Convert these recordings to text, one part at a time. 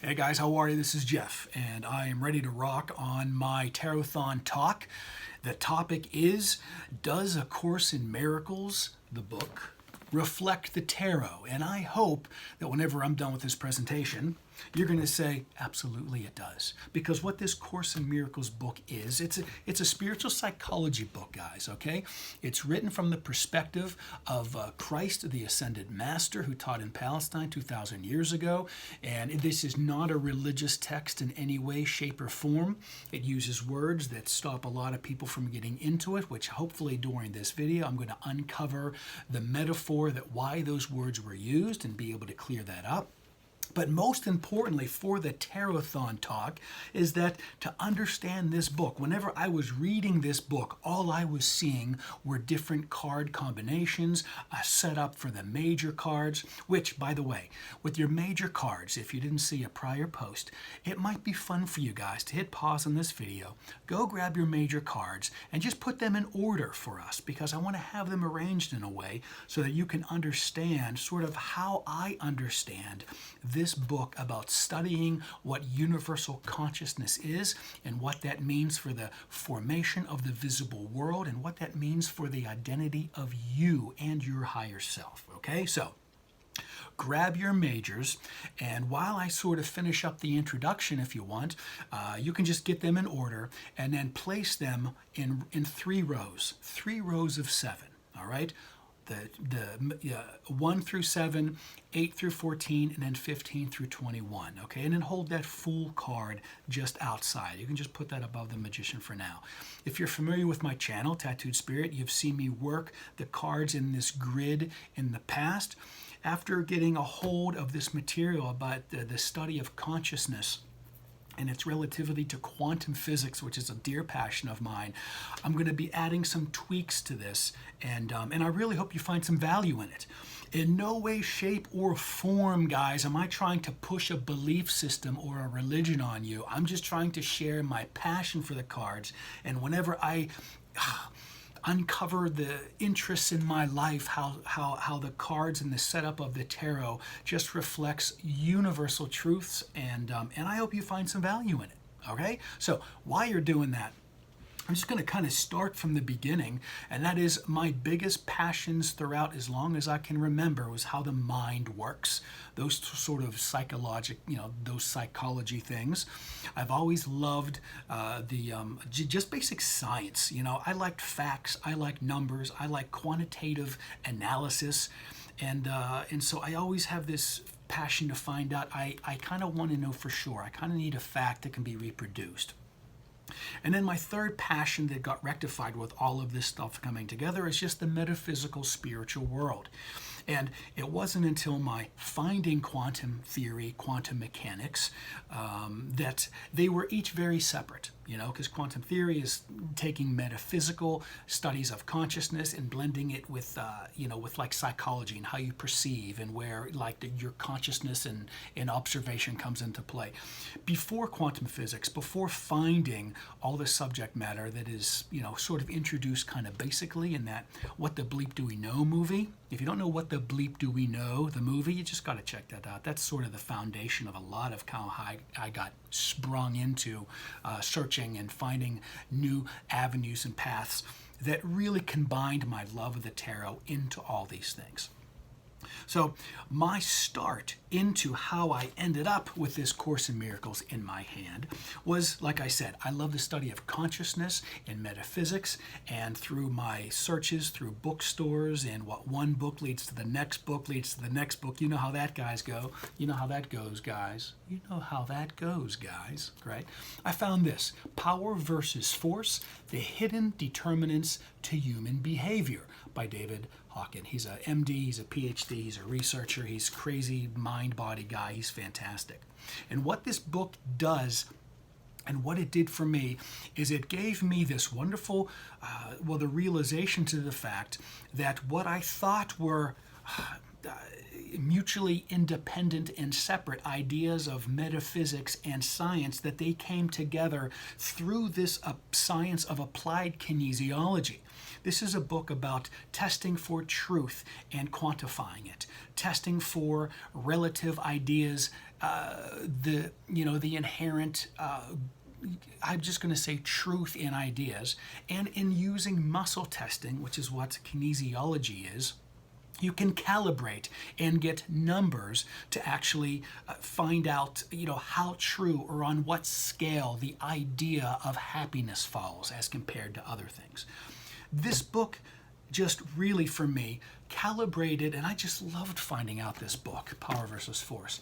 Hey guys, how are you? This is Jeff, and I am ready to rock on my Tarothon talk. The topic is, does A Course in Miracles, the book, reflect the tarot? And I hope that whenever I'm done with this presentation, you're going to say, absolutely it does. Because what this Course in Miracles book is, it's a spiritual psychology book, guys, okay? It's written from the perspective of Christ, the Ascended Master, who taught in Palestine 2,000 years ago. And this is not a religious text in any way, shape, or form. It uses words that stop a lot of people from getting into it, which hopefully during this video, I'm going to uncover the metaphor that why those words were used and be able to clear that up. But most importantly for the Tarothon talk is that to understand this book, whenever I was reading this book, all I was seeing were different card combinations, a setup for the major cards, which, by the way, with your major cards, if you didn't see a prior post, it might be fun for you guys to hit pause on this video, go grab your major cards, and just put them in order for us, because I want to have them arranged in a way so that you can understand sort of how I understand this book about studying what universal consciousness is and what that means for the formation of the visible world and what that means for the identity of you and your higher self. Okay, so grab your majors, and while I sort of finish up the introduction, if you want, you can just get them in order and then place them in three rows of 7, all right? The 1 through 7, 8 through 14, and then 15 through 21, okay? And then hold that Fool card just outside. You can just put that above the Magician for now. If you're familiar with my channel, Tattooed Spirit, you've seen me work the cards in this grid in the past. After getting a hold of this material about the study of consciousness and its relativity to quantum physics, which is a dear passion of mine, I'm going to be adding some tweaks to this, and I really hope you find some value in it. In no way, shape, or form, guys, am I trying to push a belief system or a religion on you. I'm just trying to share my passion for the cards, and whenever I uncover the interests in my life, how the cards and the setup of the tarot just reflects universal truths, and I hope you find some value in it, okay? So while you're doing that, I'm just going to kind of start from the beginning, and that is my biggest passions throughout as long as I can remember was how the mind works. Those sort of those psychology things. I've always loved just basic science. You know, I liked facts, I like numbers, I like quantitative analysis, and so I always have this passion to find out. I kind of want to know for sure. I kind of need a fact that can be reproduced. And then my third passion that got rectified with all of this stuff coming together is just the metaphysical spiritual world. And it wasn't until my finding quantum theory, quantum mechanics, that they were each very separate, you know, because quantum theory is taking metaphysical studies of consciousness and blending it with, with like psychology and how you perceive and where like your consciousness and observation comes into play. Before quantum physics, before finding all the subject matter that is, sort of introduced kind of basically in that What the Bleep Do We Know movie. If you don't know What the Bleep Do We Know, the movie, you just got to check that out. That's sort of the foundation of a lot of how I got sprung into searching and finding new avenues and paths that really combined my love of the tarot into all these things. So my start into how I ended up with this Course in Miracles in my hand was, like I said, I love the study of consciousness and metaphysics, and through my searches through bookstores and what one book leads to the next book leads to the next book. You know how that guys go. You know how that goes, guys. You know how that goes, guys, right? I found this, Power versus Force, The Hidden Determinants to Human Behavior by David Hawkins. He's a MD, he's a PhD, he's a researcher, he's a crazy mind-body guy, he's fantastic. And what this book does and what it did for me is it gave me this wonderful, the realization to the fact that what I thought were mutually independent and separate ideas of metaphysics and science, that they came together through this science of applied kinesiology. This is a book about testing for truth and quantifying it, testing for relative ideas the inherent I'm just going to say truth in ideas, and in using muscle testing, which is what kinesiology is, you can calibrate and get numbers to actually find out, how true or on what scale the idea of happiness falls as compared to other things. This book just really, for me, calibrated, and I just loved finding out this book, Power versus Force.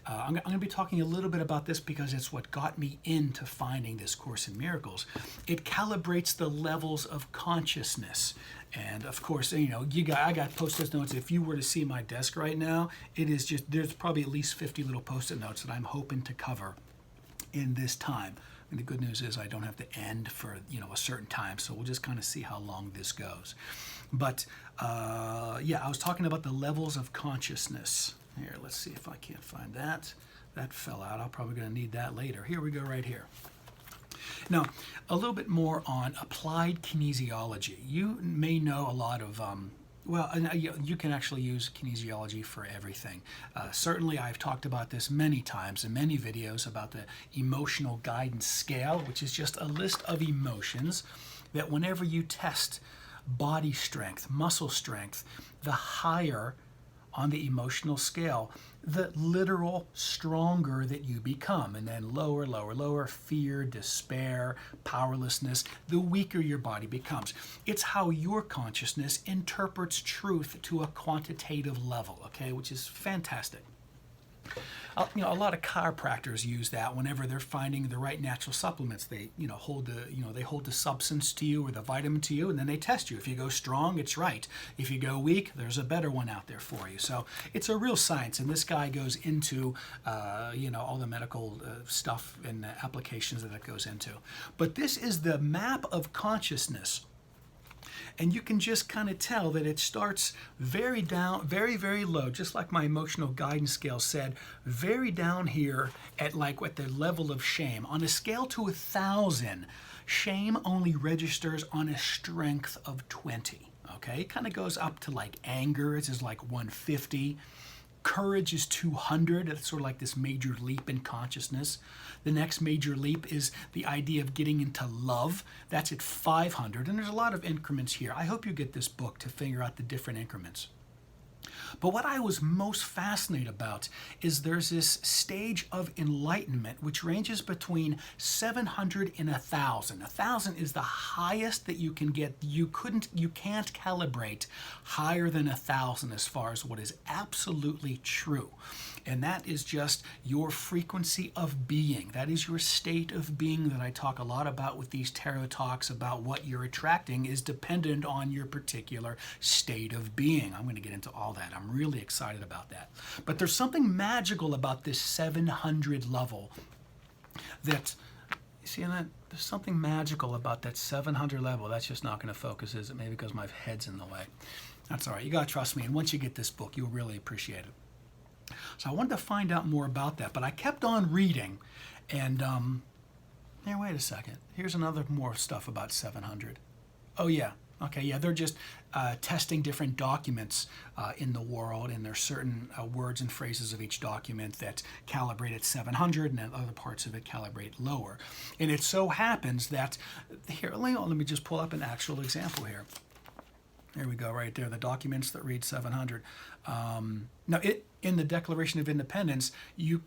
I'm going to be talking a little bit about this because it's what got me into finding this Course in Miracles. It calibrates the levels of consciousness. And of course, I got post-it notes. If you were to see my desk right now, there's probably at least 50 little post-it notes that I'm hoping to cover in this time. And the good news is I don't have to end for a certain time, so we'll just kind of see how long this goes. But I was talking about the levels of consciousness. Here, let's see if I can't find that. That fell out. I'm probably going to need that later. Here we go, right here. Now, a little bit more on applied kinesiology. You may know a lot of you can actually use kinesiology for everything. Certainly, I've talked about this many times in many videos about the emotional guidance scale, which is just a list of emotions that whenever you test body strength, muscle strength, the higher on the emotional scale, the literal stronger that you become. And then lower, lower, lower, fear, despair, powerlessness, the weaker your body becomes. It's how your consciousness interprets truth to a quantitative level, okay, which is fantastic. A lot of chiropractors use that whenever they're finding the right natural supplements. They, hold the substance to you or the vitamin to you, and then they test you. If you go strong, it's right. If you go weak, there's a better one out there for you. So it's a real science, and this guy goes into, all the medical stuff and applications that it goes into. But this is the map of consciousness. And you can just kind of tell that it starts very down, very, very low, just like my emotional guidance scale said, very down here at the level of shame. On a scale to 1,000, shame only registers on a strength of 20. Okay, it kind of goes up to anger, it's like 150. Courage is 200. It's sort of like this major leap in consciousness. The next major leap is the idea of getting into love. That's at 500. And there's a lot of increments here. I hope you get this book to figure out the different increments. But what I was most fascinated about is there's this stage of enlightenment which ranges between 700 and 1,000. 1,000 is the highest that you can get. You can't calibrate higher than 1,000 as far as what is absolutely true. And that is just your frequency of being. That is your state of being that I talk a lot about with these tarot talks about what you're attracting is dependent on your particular state of being. I'm going to get into all that. I'm really excited about that. But there's something magical about this 700 level that, you see that? There's something magical about that 700 level. That's just not going to focus, is it? Maybe because my head's in the way. That's all right. You got to trust me. And once you get this book, you'll really appreciate it. So I wanted to find out more about that, but I kept on reading, and here, wait a second. Here's another more stuff about 700. Oh yeah, okay, yeah, they're just testing different documents in the world, and there's certain words and phrases of each document that calibrate at 700, and then other parts of it calibrate lower. And it so happens that, here, let me just pull up an actual example here. There we go, right there, the documents that read 700. Now, in the Declaration of Independence,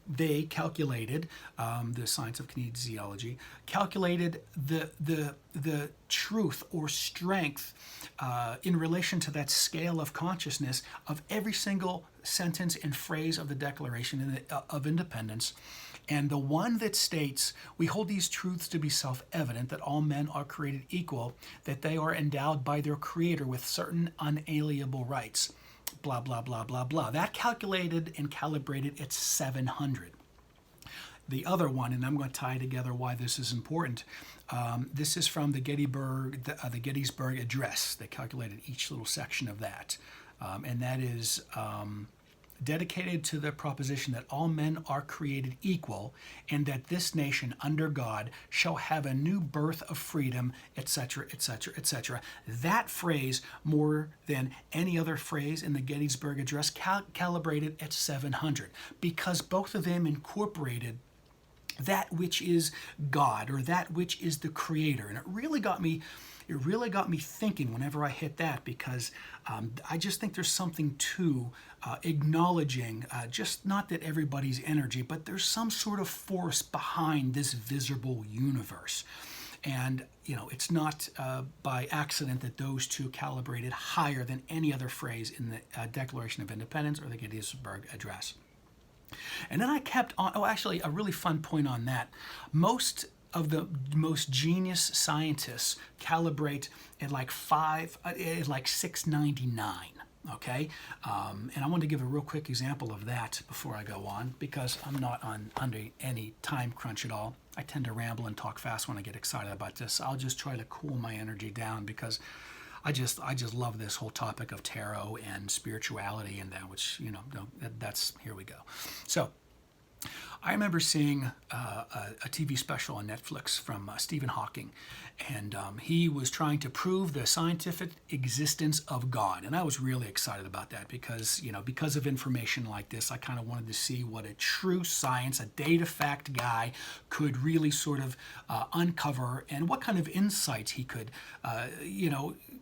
they calculated, the science of kinesiology, calculated the truth or strength in relation to that scale of consciousness of every single sentence and phrase of the Declaration of Independence. And the one that states, we hold these truths to be self-evident, that all men are created equal, that they are endowed by their Creator with certain unalienable rights, blah, blah, blah, blah, blah. That calculated and calibrated at 700. The other one, and I'm going to tie together why this is important, this is from the Gettysburg Address. They calculated each little section of that. And that is dedicated to the proposition that all men are created equal, and that this nation under God shall have a new birth of freedom, etc., etc., etc. That phrase, more than any other phrase in the Gettysburg Address, calibrated at 700, because both of them incorporated that which is God, or that which is the Creator. And it really got me thinking whenever I hit that, because I just think there's something to acknowledging just not that everybody's energy, but there's some sort of force behind this visible universe. And it's not by accident that those two calibrated higher than any other phrase in the Declaration of Independence or the Gettysburg Address. And then I kept on. Oh, actually, a really fun point on that. Most of the most genius scientists calibrate at like 699. Okay, and I want to give a real quick example of that before I go on, because I'm not under any time crunch at all. I tend to ramble and talk fast when I get excited about this. I'll just try to cool my energy down, because I just love this whole topic of tarot and spirituality and that, which, that's, here we go. So I remember seeing a TV special on Netflix from Stephen Hawking, and he was trying to prove the scientific existence of God. And I was really excited about that, because of information like this, I kind of wanted to see what a true science, a data fact guy could really sort of uncover, and what kind of insights he could,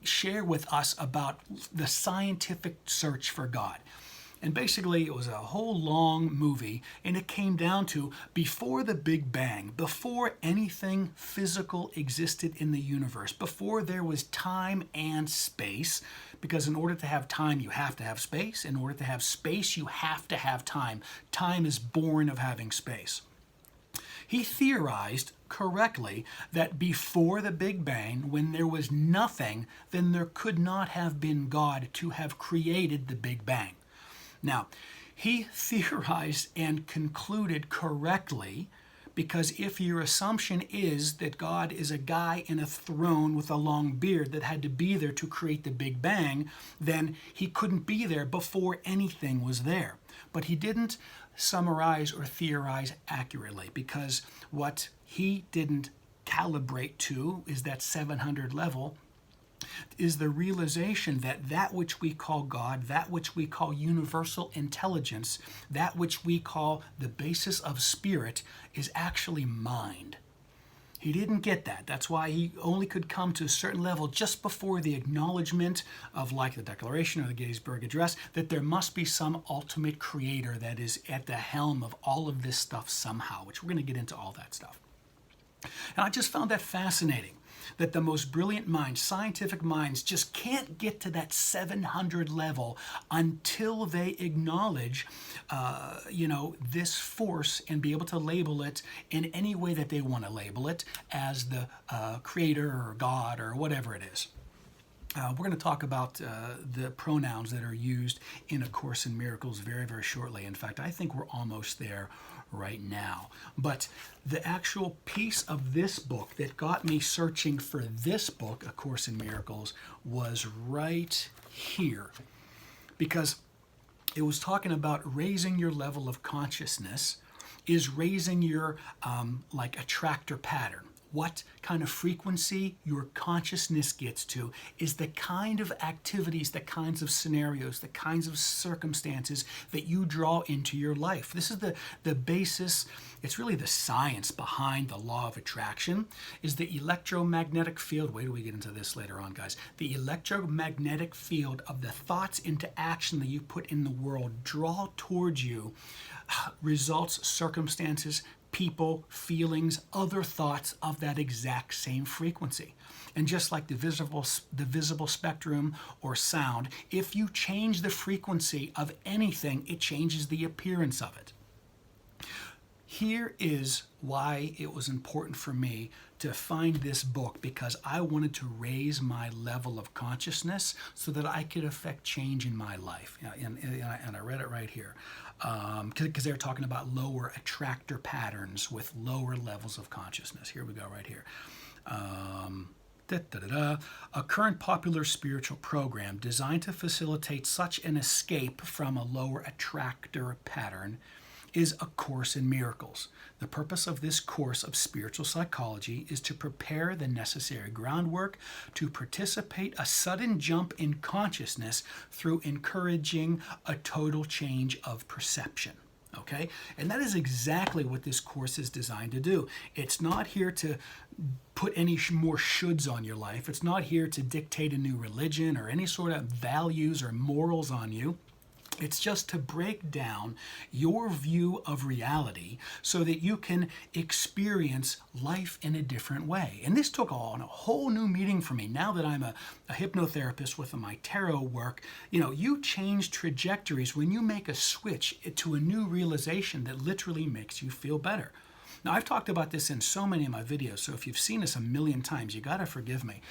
share with us about the scientific search for God. And basically, it was a whole long movie, and it came down to before the Big Bang, before anything physical existed in the universe, before there was time and space, because in order to have time, you have to have space. In order to have space, you have to have time. Time is born of having space. He theorized correctly that before the Big Bang, when there was nothing, then there could not have been God to have created the Big Bang. Now, he theorized and concluded correctly, because if your assumption is that God is a guy in a throne with a long beard that had to be there to create the Big Bang, then he couldn't be there before anything was there. But he didn't summarize or theorize accurately, because what he didn't calibrate to is that 700 level, is the realization that that which we call God, that which we call universal intelligence, that which we call the basis of spirit, is actually mind. He didn't get that. That's why he only could come to a certain level just before the acknowledgement of, like the Declaration or the Gettysburg Address, that there must be some ultimate creator that is at the helm of all of this stuff somehow, which we're going to get into all that stuff. And I just found that fascinating, that the most brilliant minds, scientific minds, just can't get to that 700 level until they acknowledge, this force, and be able to label it in any way that they want to label it, as the creator or God or whatever it is. We're going to talk about the pronouns that are used in A Course in Miracles very, very shortly. In fact, I think we're almost there right now. But the actual piece of this book that got me searching for this book, A Course in Miracles, was right here. Because it was talking about raising your level of consciousness is raising your attractor pattern. What kind of frequency your consciousness gets to is the kind of activities, the kinds of scenarios, the kinds of circumstances that you draw into your life. This is the basis, it's really the science behind the law of attraction, is the electromagnetic field. Wait till we get into this later on, guys. The electromagnetic field of the thoughts into action that you put in the world draw towards you results, circumstances, people, feelings, other thoughts of that exact same frequency. And just like the visible spectrum or sound, if you change the frequency of anything, it changes the appearance of it. Here is why it was important for me to find this book, because I wanted to raise my level of consciousness so that I could affect change in my life. And I read it right here. Because they're talking about lower attractor patterns with lower levels of consciousness. Here we go, right here. A current popular spiritual program designed to facilitate such an escape from a lower attractor pattern is A Course in Miracles. The purpose of this course of spiritual psychology is to prepare the necessary groundwork to participate a sudden jump in consciousness through encouraging a total change of perception. Okay? And that is exactly what this course is designed to do. It's not here to put any more shoulds on your life. It's not here to dictate a new religion or any sort of values or morals on you. It's just to break down your view of reality so that you can experience life in a different way. And this took on a whole new meaning for me. Now that I'm a hypnotherapist with my tarot work, you change trajectories when you make a switch to a new realization that literally makes you feel better. Now, I've talked about this in so many of my videos, so if you've seen this a million times, you got to forgive me.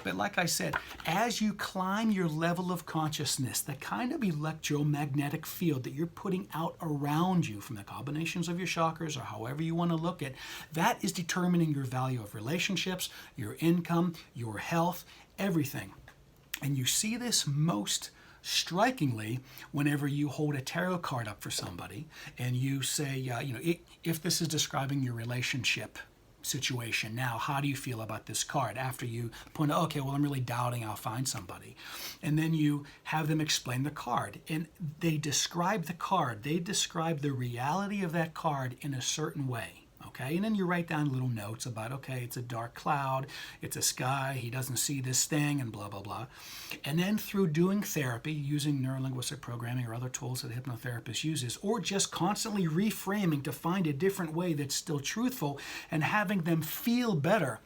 But like I said, as you climb your level of consciousness, the kind of electromagnetic field that you're putting out around you from the combinations of your chakras or however you want to look at, that is determining your value of relationships, your income, your health, everything. And you see this most strikingly whenever you hold a tarot card up for somebody and you say, if this is describing your relationship situation, now how do you feel about this card? After you point out, okay, well, I'm really doubting I'll find somebody. And then you have them explain the card. And they describe the card. They describe the reality of that card in a certain way. Okay, and then you write down little notes about, okay, it's a dark cloud, it's a sky, he doesn't see this thing, and blah, blah, blah. And then through doing therapy, using neurolinguistic programming or other tools that a hypnotherapist uses, or just constantly reframing to find a different way that's still truthful and having them feel better,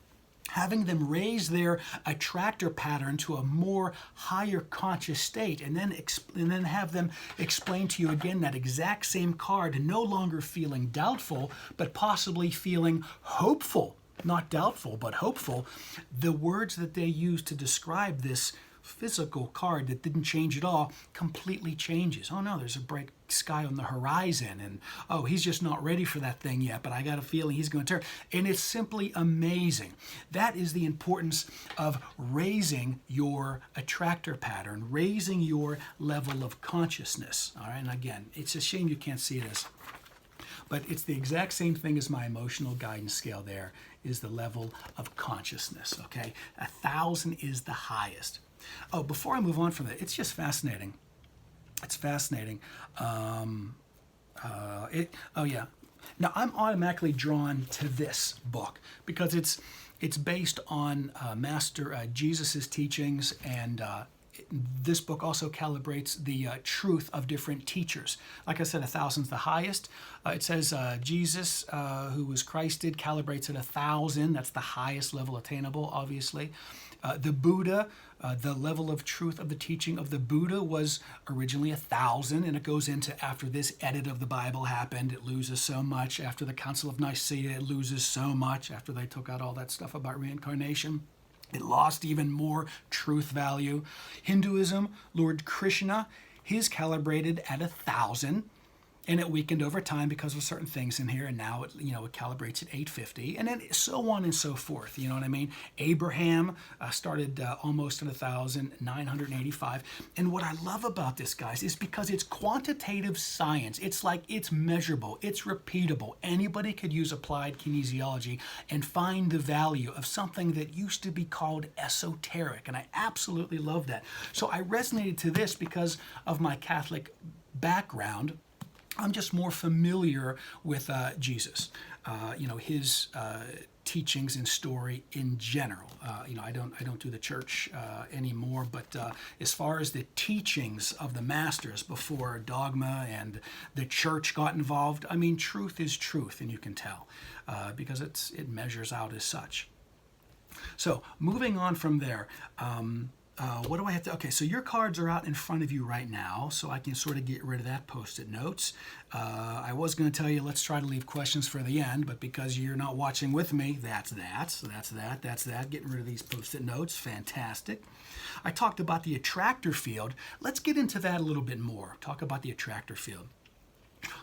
having them raise their attractor pattern to a more higher conscious state, and then have them explain to you again that exact same card, no longer feeling doubtful, but possibly feeling hopeful. Not doubtful, but hopeful. The words that they use to describe this physical card that didn't change at all completely changes. Oh no, there's a bright sky on the horizon, and oh, he's just not ready for that thing yet, but I got a feeling he's going to turn. And it's simply amazing. That is the importance of raising your attractor pattern, raising your level of consciousness. All right, and again, it's a shame you can't see this, but it's the exact same thing as my emotional guidance scale. There is the level of consciousness. Okay, 1,000 is the highest. Oh, before I move on from that, it's just fascinating. It's fascinating. Oh yeah. Now I'm automatically drawn to this book because it's based on Master Jesus's teachings, and this book also calibrates the truth of different teachers. Like I said, 1,000 is the highest. It says Jesus, who was Christed, calibrates at 1,000. That's the highest level attainable, obviously. The Buddha, the level of truth of the teaching of the Buddha was originally 1,000, and it goes into after this edit of the Bible happened, it loses so much. After the Council of Nicaea, it loses so much. After they took out all that stuff about reincarnation, it lost even more truth value. Hinduism, Lord Krishna, he's calibrated at 1,000. And it weakened over time because of certain things in here, and now it calibrates at 850, and then so on and so forth. You know what I mean? Abraham started almost at 1,000, 985. And what I love about this, guys, is because it's quantitative science. It's like it's measurable, it's repeatable. Anybody could use applied kinesiology and find the value of something that used to be called esoteric, and I absolutely love that. So I resonated to this because of my Catholic background. I'm just more familiar with Jesus, his teachings and story in general. I don't do the church anymore, but as far as the teachings of the masters before dogma and the church got involved, I mean, truth is truth, and you can tell because it measures out as such. So moving on from there. What do I have to, okay, so your cards are out in front of you right now, so I can sort of get rid of that post-it notes. I was going to tell you, let's try to leave questions for the end, but because you're not watching with me, that's that. So that's that. Getting rid of these post-it notes, fantastic. I talked about the attractor field. Let's get into that a little bit more. Talk about the attractor field.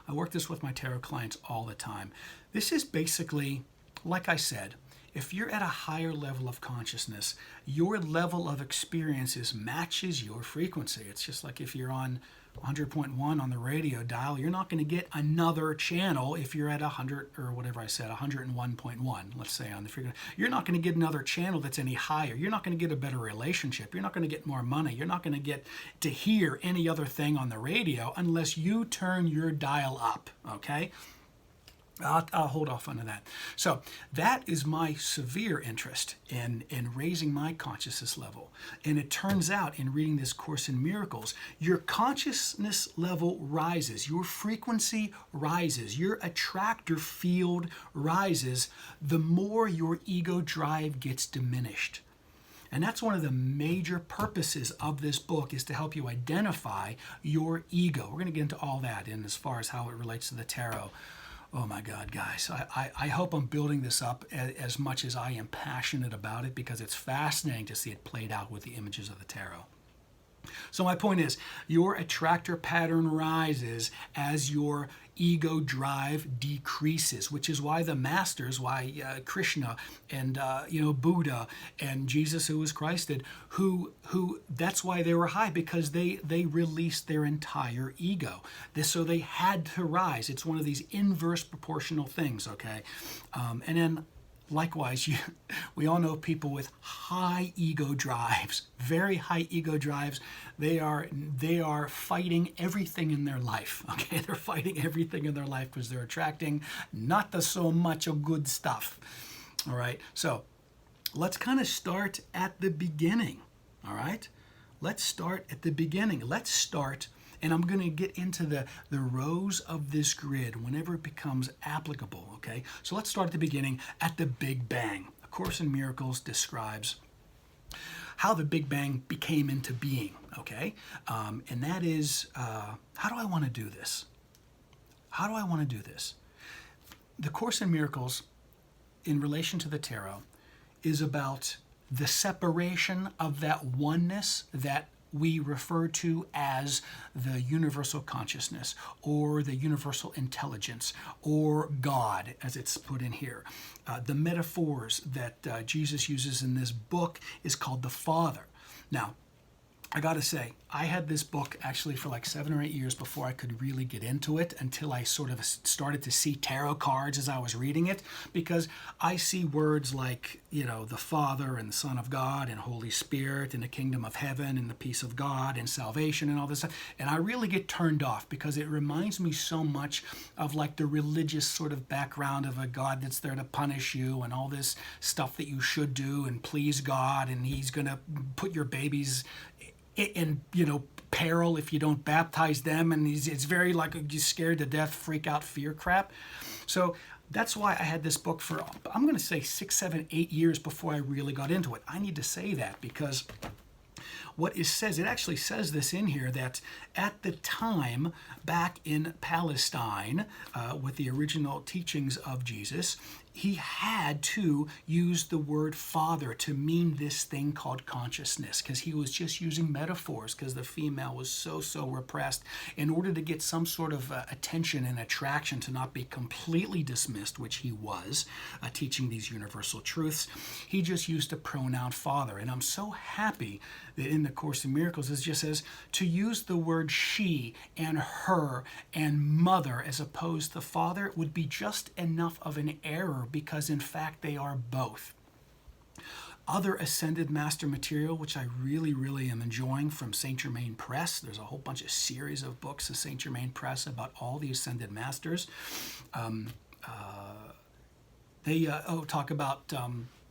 I work this with my tarot clients all the time. This is basically, like I said, if you're at a higher level of consciousness, your level of experiences matches your frequency. It's just like if you're on 100.1 on the radio dial, you're not going to get another channel if you're at 100 or whatever I said, 101.1, let's say on the frequency. You're not going to get another channel that's any higher. You're not going to get a better relationship. You're not going to get more money. You're not going to get to hear any other thing on the radio unless you turn your dial up, okay? I'll hold off on that. So that is my severe interest in raising my consciousness level. And it turns out in reading this Course in Miracles, your consciousness level rises, your frequency rises, your attractor field rises, the more your ego drive gets diminished. And that's one of the major purposes of this book, is to help you identify your ego. We're going to get into all that in as far as how it relates to the tarot. Oh my God, guys, I hope I'm building this up as much as I am passionate about it, because it's fascinating to see it played out with the images of the tarot. So my point is, your attractor pattern rises as your ego drive decreases, which is why the masters, why Krishna and Buddha and Jesus, who was Christed, who that's why they were high, because they released their entire ego. So they had to rise. It's one of these inverse proportional things, okay? And then likewise, we all know people with high ego drives, very high ego drives. They are fighting everything in their life. Okay, they're fighting everything in their life because they're attracting not the so much of good stuff. All right, so let's kind of start at the beginning. All right, let's start at the beginning. Let's start. And I'm going to get into the rows of this grid whenever it becomes applicable, okay? So let's start at the beginning, at the Big Bang. A Course in Miracles describes how the Big Bang became into being, okay? And that is, how do I want to do this? How do I want to do this? The Course in Miracles, in relation to the tarot, is about the separation of that oneness that we refer to as the universal consciousness, or the universal intelligence, or God, as it's put in here. The metaphors that Jesus uses in this book is called the Father. Now, I got to say, I had this book actually for like 7 or 8 years before I could really get into it, until I sort of started to see tarot cards as I was reading it, because I see words like, the Father and the Son of God and Holy Spirit and the kingdom of heaven and the peace of God and salvation and all this stuff. And I really get turned off, because it reminds me so much of like the religious sort of background of a God that's there to punish you and all this stuff that you should do and please God, and he's going to put your babies in peril if you don't baptize them, and it's very like you scared to death, freak out, fear crap. So that's why I had this book for, I'm going to say 6, 7, 8 years before I really got into it. I need to say that, because what it says, it actually says this in here, that at the time back in Palestine, with the original teachings of Jesus, he had to use the word Father to mean this thing called consciousness, because he was just using metaphors, because the female was so repressed. In order to get some sort of attention and attraction, to not be completely dismissed, which he was, teaching these universal truths, he just used the pronoun Father. And I'm so happy that in the Course in Miracles it just says to use the word she and her and mother as opposed to father would be just enough of an error, because in fact they are both. Other Ascended Master material, which I really am enjoying, from Saint Germain Press. There's a whole bunch of series of books of Saint Germain Press about all the Ascended Masters. They talk about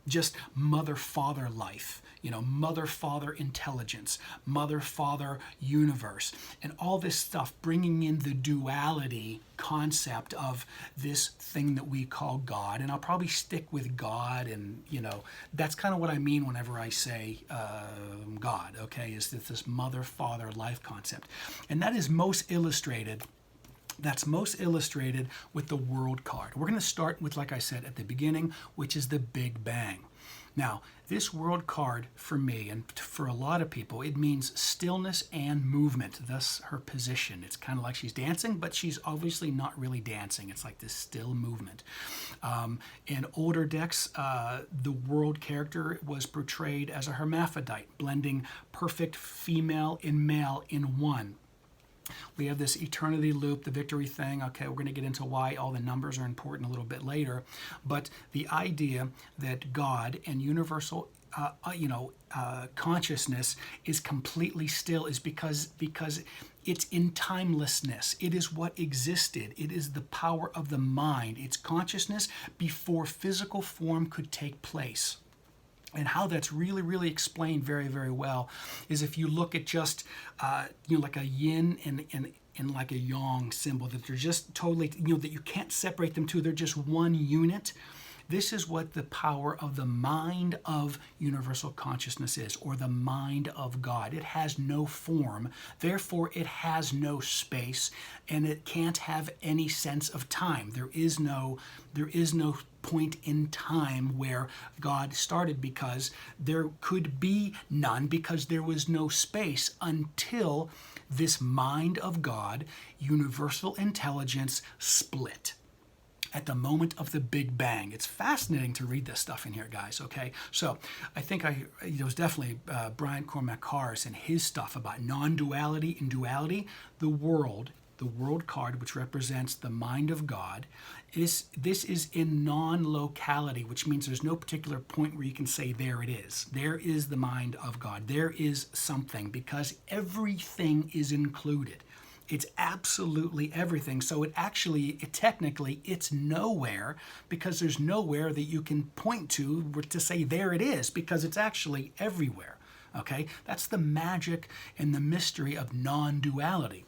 just mother-father life, mother-father intelligence, mother-father universe, and all this stuff, bringing in the duality concept of this thing that we call God. And I'll probably stick with God, and that's kind of what I mean whenever I say God, okay, is that this mother-father life concept. And that is most illustrated with the World card. We're going to start with, like I said, at the beginning, which is the Big Bang. Now, this world card for me and for a lot of people, it means stillness and movement, thus her position. It's kind of like she's dancing, but she's obviously not really dancing. It's like this still movement. In older decks, the world character was portrayed as a hermaphrodite, blending perfect female and male in one. We have this eternity loop, the victory thing. Okay, we're going to get into why all the numbers are important a little bit later. But the idea that God and universal consciousness is completely still is because it's in timelessness. It is what existed. It is the power of the mind. It's consciousness before physical form could take place. And how that's really, really explained very, very well is if you look at just, like a yin and like a yang symbol, that they're just totally, that you can't separate them two. They're just one unit. This is what the power of the mind of universal consciousness is, or the mind of God. It has no form, therefore it has no space, and it can't have any sense of time. There is no point in time where God started, because there could be none, because there was no space until this mind of God, universal intelligence, split at the moment of the Big Bang. It's fascinating to read this stuff in here, guys, okay? So I think it was definitely Brian Cormac Carrs and his stuff about non-duality and duality. The world card, which represents the mind of God, this is in non-locality, which means there's no particular point where you can say, there it is. There is the mind of God. There is something, because everything is included. It's absolutely everything. So technically, it's nowhere, because there's nowhere that you can point to say there it is, because it's actually everywhere. Okay? That's the magic and the mystery of non-duality.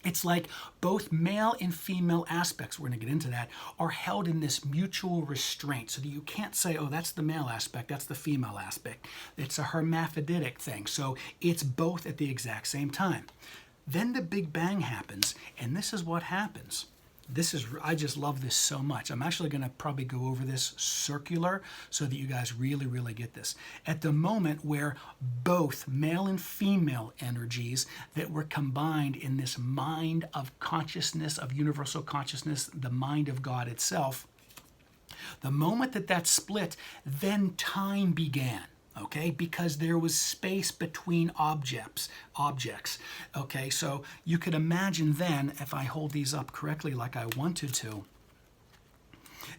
It's like both male and female aspects, we're going to get into that, are held in this mutual restraint, so that you can't say, oh, that's the male aspect, that's the female aspect. It's a hermaphroditic thing, so it's both at the exact same time. Then the Big Bang happens, and this is what happens. I just love this so much. I'm actually going to probably go over this circular so that you guys really, really get this. At the moment where both male and female energies that were combined in this mind of consciousness, of universal consciousness, the mind of God itself, the moment that split, then time began. Okay, because there was space between objects. Okay, so you could imagine then, if I hold these up correctly like I wanted to,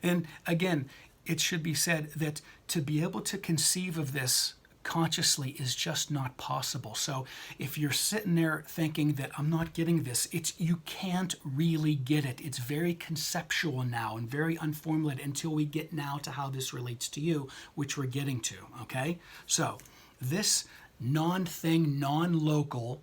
and again, it should be said that to be able to conceive of this consciously is just not possible. So if you're sitting there thinking that I'm not getting this, you can't really get it. It's very conceptual now and very unformulated until we get now to how this relates to you, which we're getting to, okay? So this non-thing, non-local,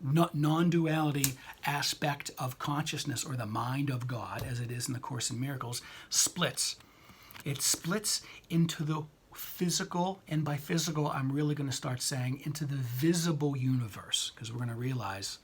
non-duality aspect of consciousness, or the mind of God, as it is in the Course in Miracles, splits. It splits into the physical, and by physical I'm really going to start saying into the visible universe, because we're going to realize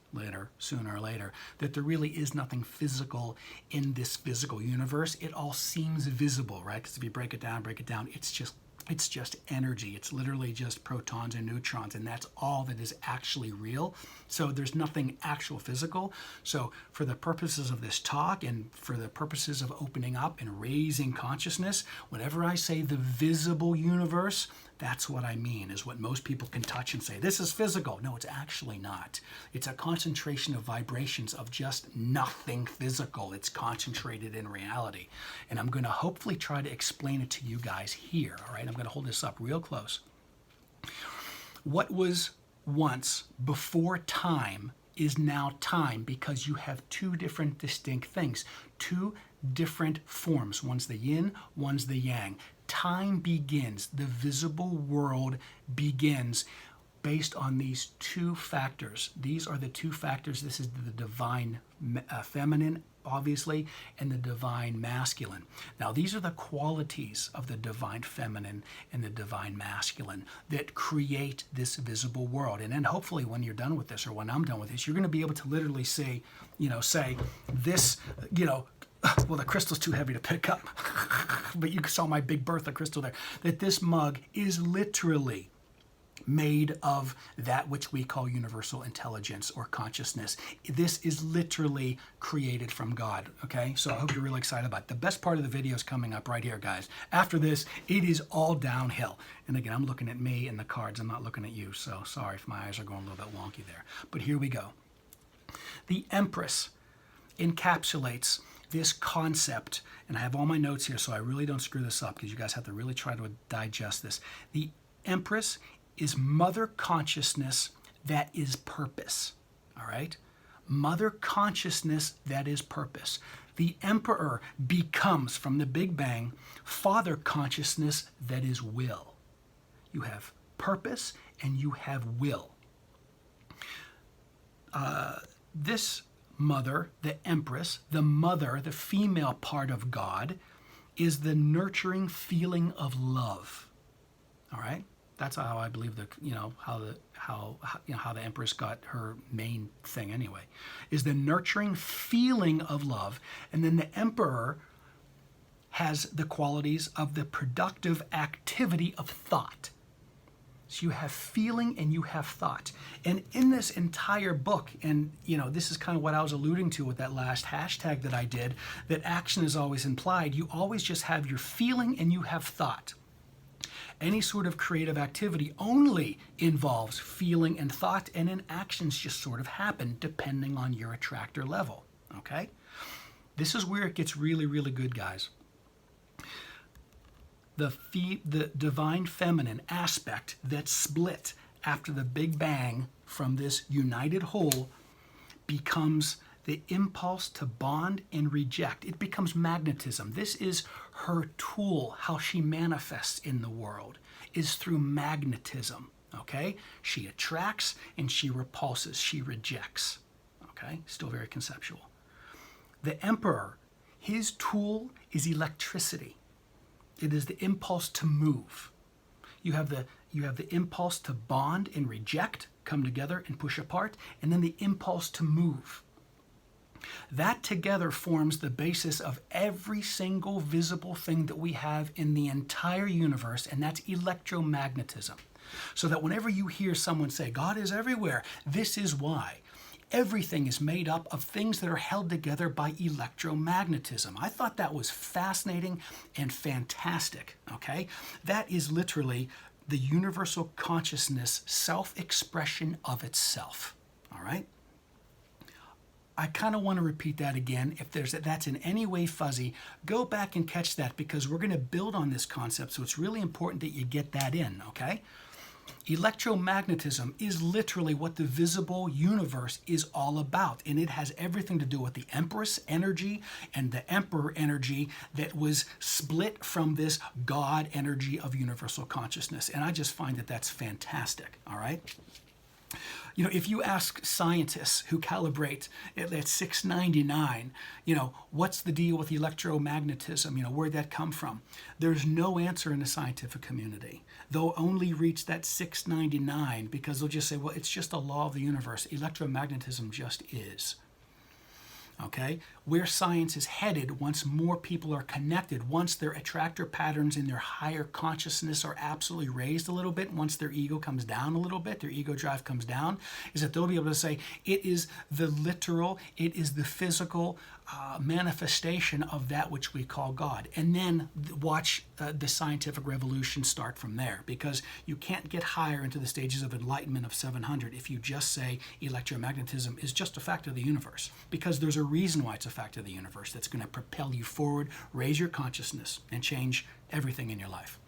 sooner or later, that there really is nothing physical in this physical universe. It all seems visible, right? Because if you break it down, it's just energy. It's literally just protons and neutrons, and that's all that is actually real. So there's nothing actual physical. So for the purposes of this talk and for the purposes of opening up and raising consciousness, whenever I say the visible universe, that's what I mean, is what most people can touch and say, this is physical. No, it's actually not. It's a concentration of vibrations of just nothing physical. It's concentrated in reality. And I'm going to hopefully try to explain it to you guys here, all right? I'm going to hold this up real close. What was once before time is now time, because you have two different distinct things, two different forms. One's the yin, one's the yang. Time begins, the visible world begins based on these two factors. These are the two factors. This is the divine feminine, obviously, and the divine masculine. Now, these are the qualities of the divine feminine and the divine masculine that create this visible world. And then hopefully when you're done with this, or when I'm done with this, you're going to be able to literally say this, well, the crystal's too heavy to pick up. but you saw my big Bertha crystal there, that this mug is literally made of that which we call universal intelligence or consciousness. This is literally created from God, okay? So I hope you're really excited about it. The best part of the video is coming up right here, guys. After this, it is all downhill. And again, I'm looking at me and the cards. I'm not looking at you, so sorry if my eyes are going a little bit wonky there. But here we go. The Empress encapsulates this concept, and I have all my notes here, so I really don't screw this up because you guys have to really try to digest this. The Empress is mother consciousness that is purpose, all right? Mother consciousness that is purpose. The Emperor becomes, from the Big Bang, father consciousness that is will. You have purpose and you have will. This mother, the Empress, the mother, the female part of God, is the nurturing feeling of love, all right? That's how I believe how the Empress got her main thing anyway, is the nurturing feeling of love. And then the Emperor has the qualities of the productive activity of thought. So you have feeling and you have thought. And in this entire book, and this is kind of what I was alluding to with that last hashtag that I did, that action is always implied. You always just have your feeling and you have thought. Any sort of creative activity only involves feeling and thought, and then actions just sort of happen depending on your attractor level, okay? This is where it gets really, really good, guys. The divine feminine aspect that split after the Big Bang from this united whole becomes the impulse to bond and reject. It becomes magnetism. This is her tool, how she manifests in the world, is through magnetism, okay? She attracts and she repulses, she rejects, okay? Still very conceptual. The Emperor, his tool is electricity. It is the impulse to move. You have the impulse to bond and reject, come together and push apart, and then the impulse to move. That together forms the basis of every single visible thing that we have in the entire universe, and that's electromagnetism. So that whenever you hear someone say, God is everywhere, this is why. Everything is made up of things that are held together by electromagnetism. I thought that was fascinating and fantastic, okay? That is literally the universal consciousness self-expression of itself, all right? I kind of want to repeat that again. If that's in any way fuzzy, go back and catch that, because we're going to build on this concept, so it's really important that you get that in, okay? Electromagnetism is literally what the visible universe is all about, and it has everything to do with the Empress energy and the Emperor energy that was split from this God energy of universal consciousness, and I just find that that's fantastic, all right? If you ask scientists who calibrate at 699, what's the deal with electromagnetism? Where'd that come from? There's no answer in the scientific community. They'll only reach that 699 because they'll just say, well, it's just a law of the universe. Electromagnetism just is. Okay? Where science is headed, once more people are connected, once their attractor patterns in their higher consciousness are absolutely raised a little bit, once their ego comes down a little bit, their ego drive comes down, is that they'll be able to say, it is the literal, it is the physical manifestation of that which we call God. And then watch the scientific revolution start from there, because you can't get higher into the stages of enlightenment of 700 if you just say electromagnetism is just a fact of the universe, because there's a reason why it's a fact of the universe that's going to propel you forward, raise your consciousness, and change everything in your life.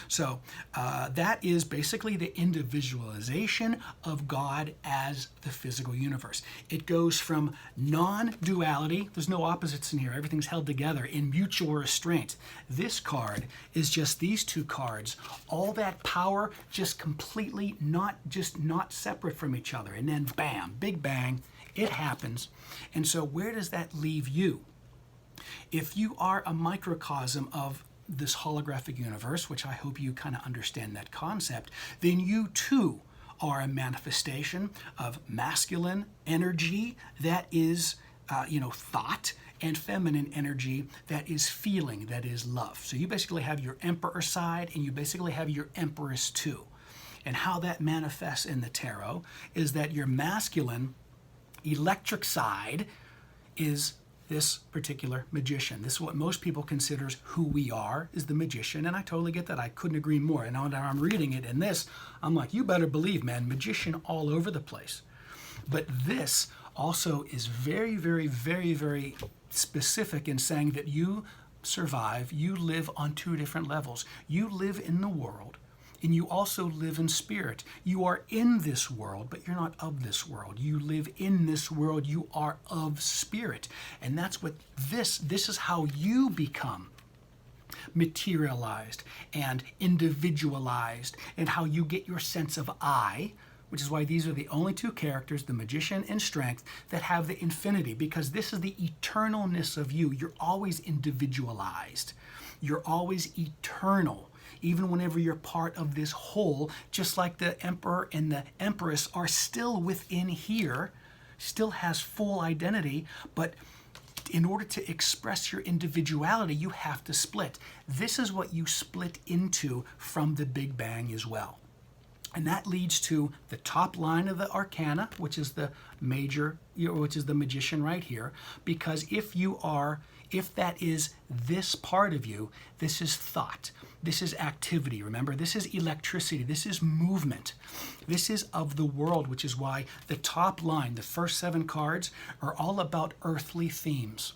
So that is basically the individualization of God as the physical universe. It goes from non-duality, there's no opposites in here, everything's held together in mutual restraint. This card is just these two cards, all that power just completely not separate from each other, and then bam, Big Bang, it happens. And so where does that leave you? If you are a microcosm of this holographic universe, which I hope you kind of understand that concept, then you too are a manifestation of masculine energy that is, thought, and feminine energy that is feeling, that is love. So you basically have your emperor side and you basically have your empress too. And how that manifests in the tarot is that your masculine electric side is this particular magician. This is what most people considers who we are, is the magician, and I totally get that. I couldn't agree more. And now that I'm reading it in this, I'm like, you better believe, man, magician all over the place. But this also is very, very, very, very specific in saying that you survive, you live on two different levels. You live in the world, and you also live in spirit. You are in this world, but you're not of this world. You live in this world, you are of spirit. And that's what this is how you become materialized and individualized, and how you get your sense of I, which is why these are the only two characters, the magician and strength, that have the infinity, because this is the eternalness of you. You're always individualized. You're always eternal. Even whenever you're part of this whole, just like the emperor and the empress are still within here, still has full identity, but in order to express your individuality, you have to split. This is what you split into from the Big Bang as well. And that leads to the top line of the arcana, which is the major, which is the magician right here, because if that is this part of you, this is thought, this is activity, remember, this is electricity, this is movement, this is of the world, which is why the top line, the first 7 cards, are all about earthly themes,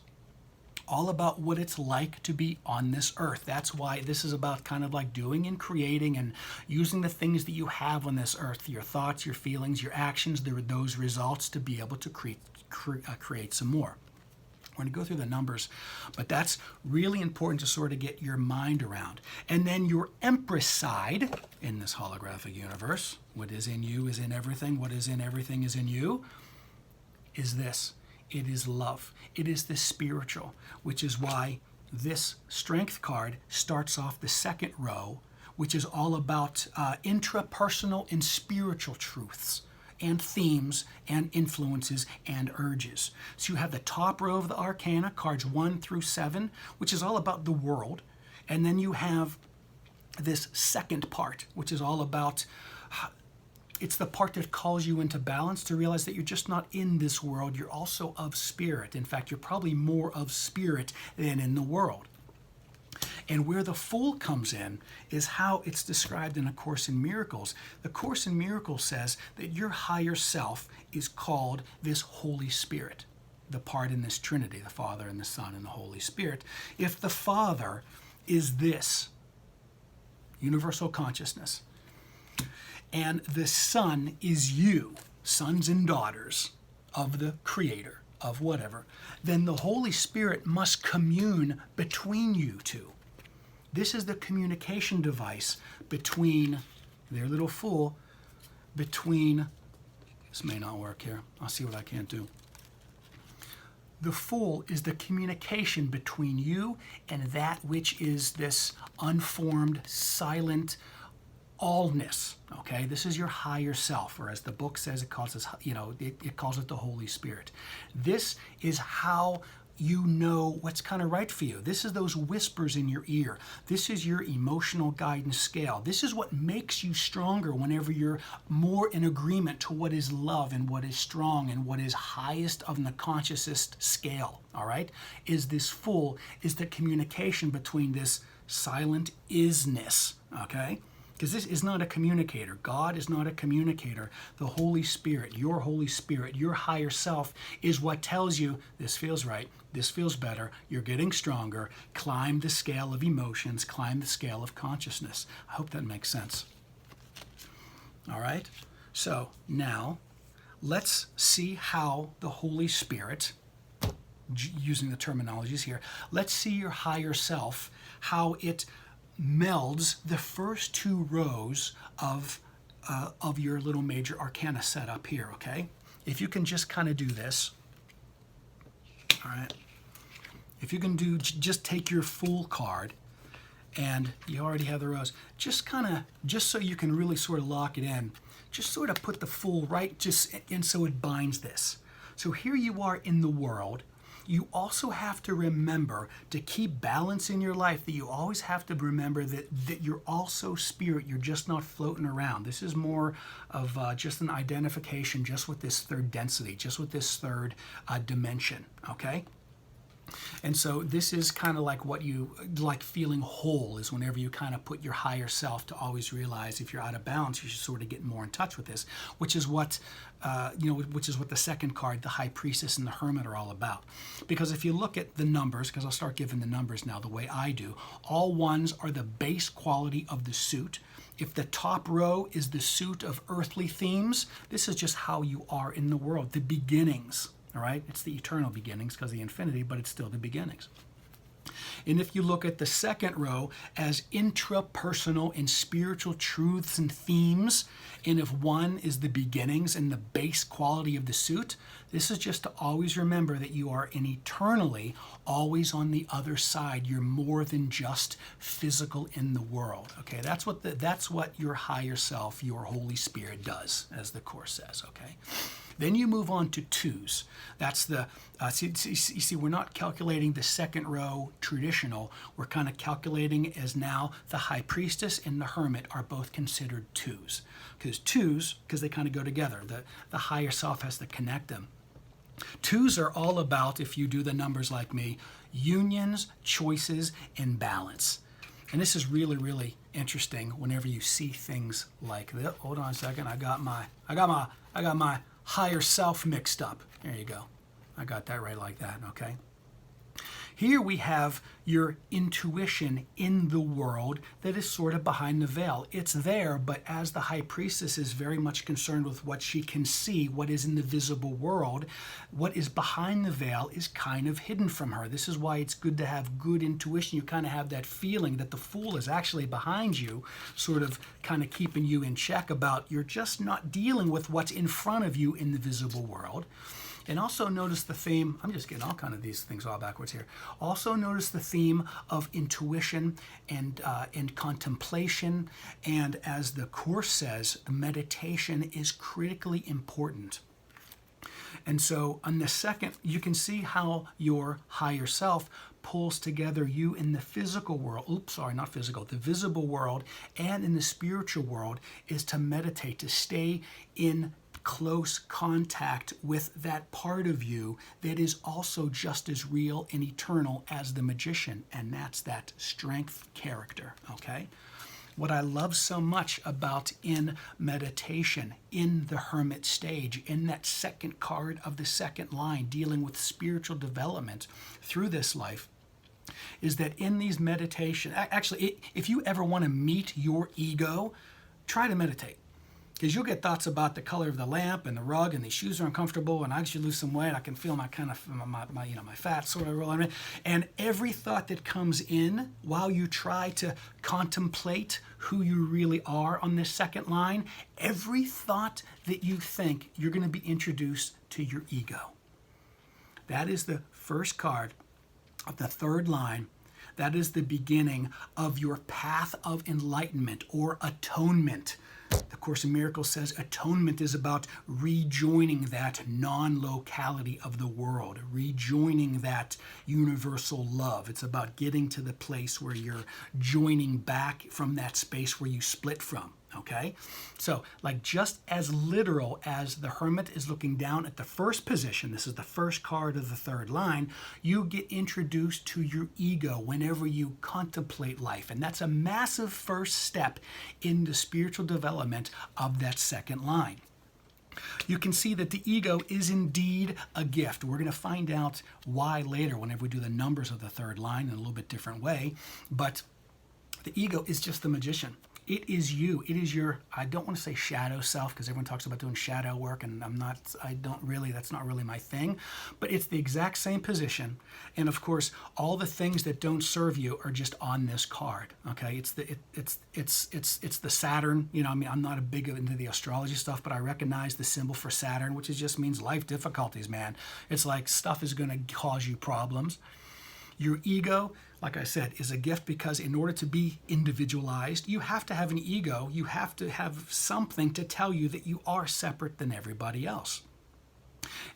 all about what it's like to be on this earth. That's why this is about kind of like doing and creating and using the things that you have on this earth, your thoughts, your feelings, your actions, those results, to be able to create some more. We're going to go through the numbers, but that's really important to sort of get your mind around. And then your empress side in this holographic universe, what is in you is in everything, what is in everything is in you, is this. It is love. It is the spiritual, which is why this strength card starts off the second row, which is all about intrapersonal and spiritual truths and themes and influences and urges. So you have the top row of the arcana, cards 1 through 7, which is all about the world. And then you have this second part, which is all about, it's the part that calls you into balance, to realize that you're just not in this world, you're also of spirit. In fact, you're probably more of spirit than in the world. And where the Fool comes in is how it's described in A Course in Miracles. The Course in Miracles says that your higher self is called this Holy Spirit, the part in this Trinity, the Father and the Son and the Holy Spirit. If the Father is this universal consciousness, and the Son is you, sons and daughters of the Creator, of whatever, then the Holy Spirit must commune between you two. This is the communication device between their little Fool, between, this may not work here, I'll see what I can do. The Fool is the communication between you and that which is this unformed, silent allness, okay? This is your higher self, or as the book says, it calls us, it calls it the Holy Spirit. This is how you know what's kind of right for you. This is those whispers in your ear. This is your emotional guidance scale. This is what makes you stronger whenever you're more in agreement to what is love and what is strong and what is highest on the consciousest scale, all right? Is this Fool, is the communication between this silent isness, okay? Because this is not a communicator. God is not a communicator. The Holy Spirit, your higher self, is what tells you this feels right, this feels better, you're getting stronger, climb the scale of emotions, climb the scale of consciousness. I hope that makes sense. All right? So now, let's see how the Holy Spirit, using the terminologies here, let's see your higher self, how it melds the first 2 rows of your little major arcana set up here, okay? If you can just kind of do this, all right? If you can just take your Fool card, and you already have the rows, just so you can really sort of lock it in, just sort of put the Fool right just in so it binds this. So here you are in the world, you also have to remember to keep balance in your life, that you always have to remember that you're also spirit. You're just not floating around. This is more of just an identification just with this third density, just with this third dimension, okay? And so this is kind of like what you like feeling whole is whenever you kind of put your higher self to always realize if you're out of balance, you should sort of get more in touch with this, which is what which is what the second card, the High Priestess and the Hermit, are all about. Because if you look at the numbers, because I'll start giving the numbers now the way I do, all ones are the base quality of the suit. If the top row is the suit of earthly themes, this is just how you are in the world, the beginnings. All right, it's the eternal beginnings because of the infinity, but it's still the beginnings. And if you look at the second row as intrapersonal and spiritual truths and themes, and if one is the beginnings and the base quality of the suit, this is just to always remember that you are eternally always on the other side. You're more than just physical in the world. Okay, that's what your higher self, your Holy Spirit, does, as the Course says. Okay. Then you move on to twos. That's the, you see, we're not calculating the second row traditional. We're kind of calculating as now the High Priestess and the Hermit are both considered twos. Because they kind of go together. The higher self has to connect them. Twos are all about, if you do the numbers like me, unions, choices, and balance. And this is really, really interesting whenever you see things like this. Hold on a second. I got my higher self mixed up. There you go. I got that right like that, okay? Here we have your intuition in the world that is sort of behind the veil. It's there, but as the High Priestess is very much concerned with what she can see, what is in the visible world, what is behind the veil is kind of hidden from her. This is why it's good to have good intuition. You kind of have that feeling that the Fool is actually behind you, sort of kind of keeping you in check about you're just not dealing with what's in front of you in the visible world. And also notice the theme, I'm just getting all kind of these things all backwards here. Also notice the theme of intuition and contemplation. And as the Course says, meditation is critically important. And so on the second, you can see how your higher self pulls together you in the physical world, the visible world, and in the spiritual world, is to meditate, to stay in close contact with that part of you that is also just as real and eternal as the magician, and that's that strength character, okay? What I love so much about in meditation, in the Hermit stage, in that second card of the second line, dealing with spiritual development through this life, is that in these meditation, actually, if you ever want to meet your ego, try to meditate. Because you'll get thoughts about the color of the lamp and the rug and these shoes are uncomfortable and I should lose some weight. I can feel my fat sort of rolling. And every thought that comes in while you try to contemplate who you really are on this second line, every thought that you think, you're going to be introduced to your ego. That is the first card of the third line. That is the beginning of your path of enlightenment or atonement. The Course in Miracles says atonement is about rejoining that non-locality of the world, rejoining that universal love. It's about getting to the place where you're joining back from that space where you split from. Okay, so like just as literal as the Hermit is looking down at the first position, this is the first card of the third line, you get introduced to your ego whenever you contemplate life. And that's a massive first step in the spiritual development of that second line. You can see that the ego is indeed a gift. We're going to find out why later whenever we do the numbers of the third line in a little bit different way. But the ego is just the magician. It is you. It is your, I don't want to say shadow self because everyone talks about doing shadow work and that's not really my thing, but it's the exact same position. And of course, all the things that don't serve you are just on this card. Okay. It's the Saturn, I'm not a big into the astrology stuff, but I recognize the symbol for Saturn, which just means life difficulties, man. It's like stuff is going to cause you problems. Your ego, like I said, is a gift because in order to be individualized, you have to have an ego. You have to have something to tell you that you are separate than everybody else.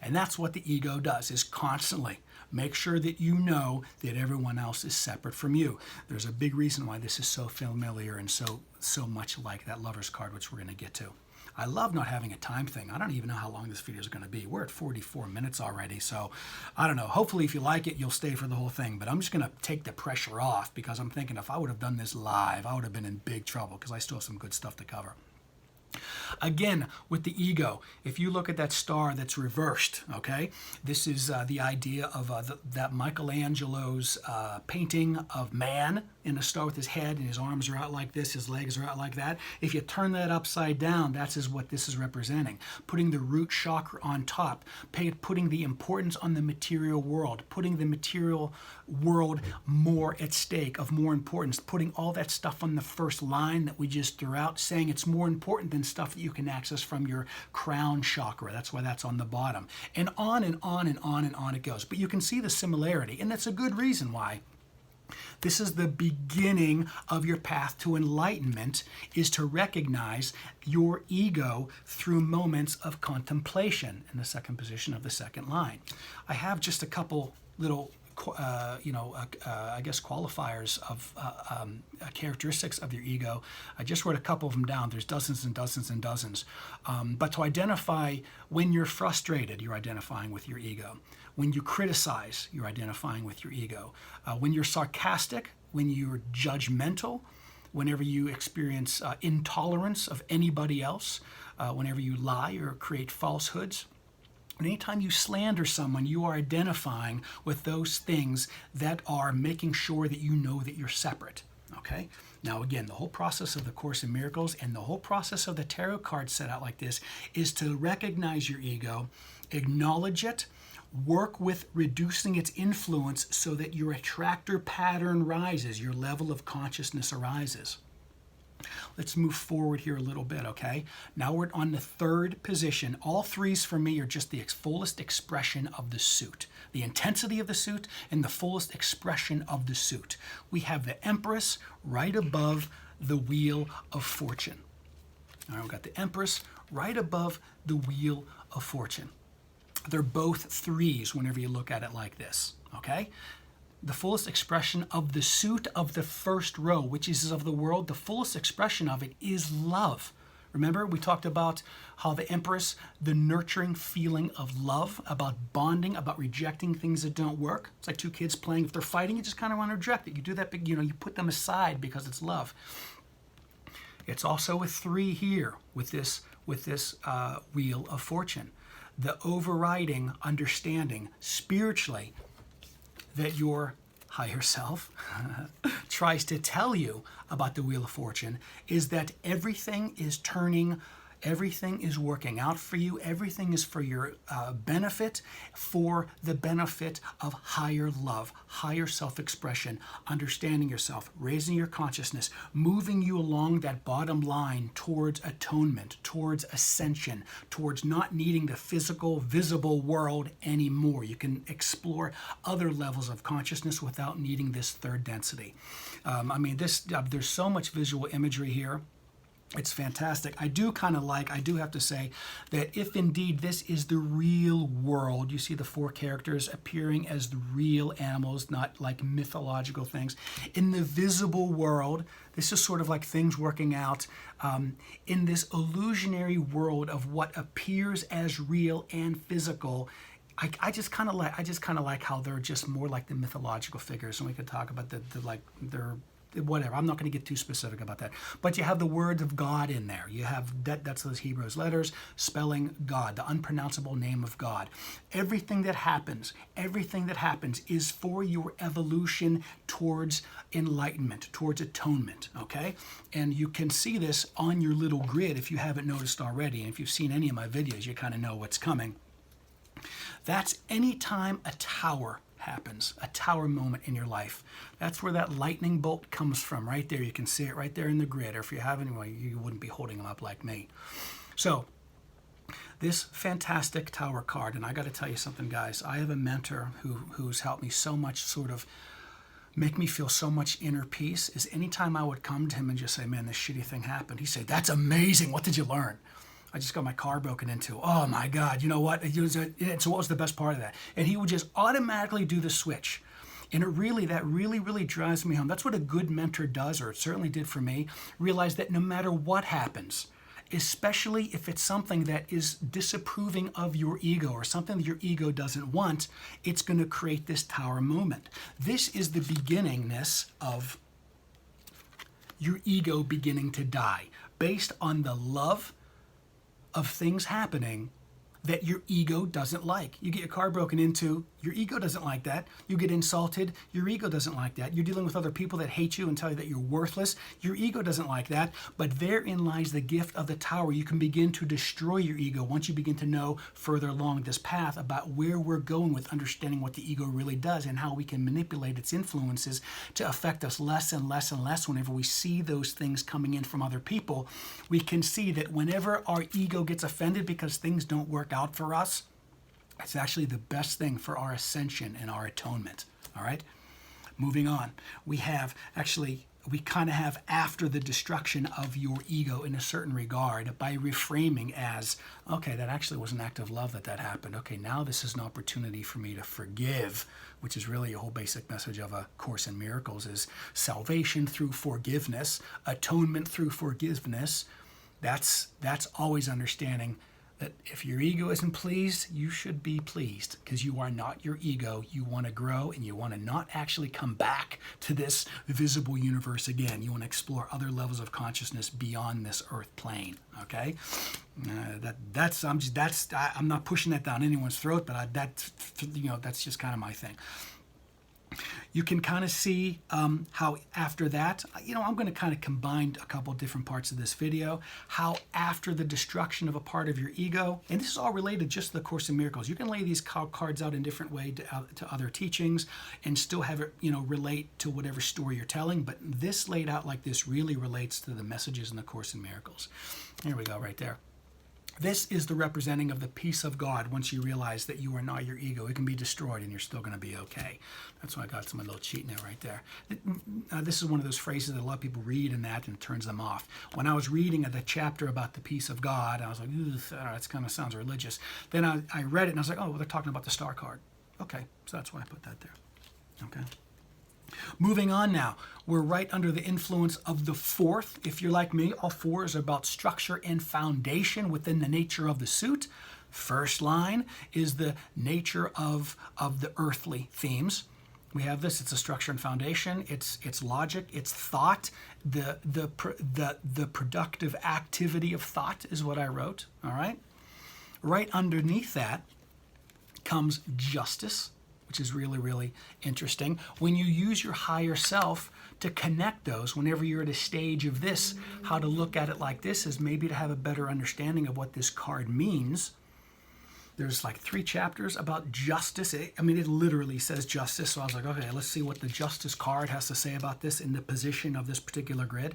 And that's what the ego does, is constantly Make sure that you know that everyone else is separate from you. There's a big reason why this is so familiar and so much like that Lover's card, which we're going to get to. I love not having a time thing. I don't even know how long this video is going to be. We're at 44 minutes already, so I don't know. Hopefully, if you like it, you'll stay for the whole thing. But I'm just going to take the pressure off, because I'm thinking if I would have done this live, I would have been in big trouble, because I still have some good stuff to cover. Again, with the ego, if you look at that star that's reversed, okay, this is the idea of that Michelangelo's painting of man in a star with his head, and his arms are out like this, his legs are out like that. If you turn that upside down, that's what this is representing. Putting the root chakra on top, putting the importance on the material world, putting the material world more at stake, of more importance, putting all that stuff on the first line that we just threw out, saying it's more important than stuff that you can access from your crown chakra. That's why that's on the bottom. And on and on and on and on it goes. But you can see the similarity, and that's a good reason why. This is the beginning of your path to enlightenment, is to recognize your ego through moments of contemplation in the second position of the second line. I have just a couple little I guess qualifiers of characteristics of your ego. I just wrote a couple of them down. There's dozens and dozens and dozens. But to identify when you're frustrated, you're identifying with your ego. When you criticize, you're identifying with your ego. When you're sarcastic, when you're judgmental, whenever you experience intolerance of anybody else, whenever you lie or create falsehoods. And anytime you slander someone, you are identifying with those things that are making sure that you know that you're separate. Okay? Now again, the whole process of the Course in Miracles and the whole process of the tarot card set out like this is to recognize your ego, acknowledge it, work with reducing its influence so that your attractor pattern rises, your level of consciousness arises. Let's move forward here a little bit, okay? Now we're on the third position. All threes for me are just the fullest expression of the suit. The intensity of the suit and the fullest expression of the suit. We have the Empress right above the Wheel of Fortune. All right, we've got the Empress right above the Wheel of Fortune. They're both threes whenever you look at it like this, okay? The fullest expression of the suit of the first row, which is of the world, the fullest expression of it is love. Remember, we talked about how the Empress, the nurturing feeling of love, about bonding, about rejecting things that don't work. It's like two kids playing. If they're fighting, you just kind of want to reject it. You do that, but you put them aside because it's love. It's also a three here with this Wheel of Fortune. The overriding understanding spiritually that your higher self tries to tell you about the Wheel of Fortune is that everything is turning, everything is working out for you, everything is for your benefit, for the benefit of higher love, higher self-expression, understanding yourself, raising your consciousness, moving you along that bottom line towards atonement, towards ascension, towards not needing the physical, visible world anymore. You can explore other levels of consciousness without needing this third density. There's so much visual imagery here. It's fantastic. I do have to say that if indeed this is the real world, you see the four characters appearing as the real animals, not like mythological things. In the visible world, this is sort of like things working out in this illusionary world of what appears as real and physical. I just kind of like how they're just more like the mythological figures, and we could talk about they're whatever. I'm not going to get too specific about that. But you have the word of God in there. You have that's those Hebrew letters spelling God, the unpronounceable name of God. Everything that happens is for your evolution towards enlightenment, towards atonement, okay? And you can see this on your little grid if you haven't noticed already. And if you've seen any of my videos, you kind of know what's coming. That's anytime a tower happens, a tower moment in your life. That's where that lightning bolt comes from, right there. You can see it right there in the grid, or if you have any, you wouldn't be holding them up like me. So this fantastic tower card, and I got to tell you something, guys. I have a mentor who's helped me so much, sort of make me feel so much inner peace, is anytime I would come to him and just say, man, this shitty thing happened, he'd say, that's amazing, what did you learn? I just got my car broken into. Oh my God, you know what? So what was the best part of that? And he would just automatically do the switch. And that really drives me home. That's what a good mentor does, or it certainly did for me. Realize that no matter what happens, especially if it's something that is disapproving of your ego or something that your ego doesn't want, it's going to create this tower moment. This is the beginningness of your ego beginning to die, based on the love of things happening that your ego doesn't like. You get your car broken into, your ego doesn't like that. You get insulted, your ego doesn't like that. You're dealing with other people that hate you and tell you that you're worthless, your ego doesn't like that. But therein lies the gift of the tower. You can begin to destroy your ego once you begin to know further along this path about where we're going with understanding what the ego really does and how we can manipulate its influences to affect us less and less and less. Whenever we see those things coming in from other people, we can see that whenever our ego gets offended because things don't work out for us, it's actually the best thing for our ascension and our atonement. All right? Moving on. We kind of have after the destruction of your ego in a certain regard by reframing as, okay, that actually was an act of love that happened. Okay, now this is an opportunity for me to forgive, which is really a whole basic message of A Course in Miracles, is salvation through forgiveness, atonement through forgiveness. That's always understanding that if your ego isn't pleased, you should be pleased, because you are not your ego. You want to grow, and you want to not actually come back to this visible universe again. You want to explore other levels of consciousness beyond this earth plane. Okay, I'm not pushing that down anyone's throat, but that's just kind of my thing. You can kind of see how after that, I'm going to kind of combine a couple different parts of this video, how after the destruction of a part of your ego, and this is all related just to the Course in Miracles. You can lay these cards out in different way to other teachings and still have it, relate to whatever story you're telling, but this laid out like this really relates to the messages in the Course in Miracles. Here we go, right there. This is the representing of the peace of God. Once you realize that you are not your ego, it can be destroyed and you're still going to be okay. That's why I got my little cheat note right there. This is one of those phrases that a lot of people read and it turns them off. When I was reading the chapter about the peace of God, I was like, that kind of sounds religious. Then I read it and I was like, oh, well, they're talking about the star card. Okay, so that's why I put that there. Okay. Moving on now, we're right under the influence of the fourth. If you're like me, all four is about structure and foundation within the nature of the suit. First line is the nature of the earthly themes. We have this, it's a structure and foundation, it's logic, it's thought, the productive activity of thought is what I wrote, all right? Right underneath that comes justice, which is really, really interesting. When you use your higher self to connect those, whenever you're at a stage of this, how to look at it like this is maybe to have a better understanding of what this card means. There's like 3 chapters about justice. It literally says justice. So I was like, okay, let's see what the justice card has to say about this in the position of this particular grid.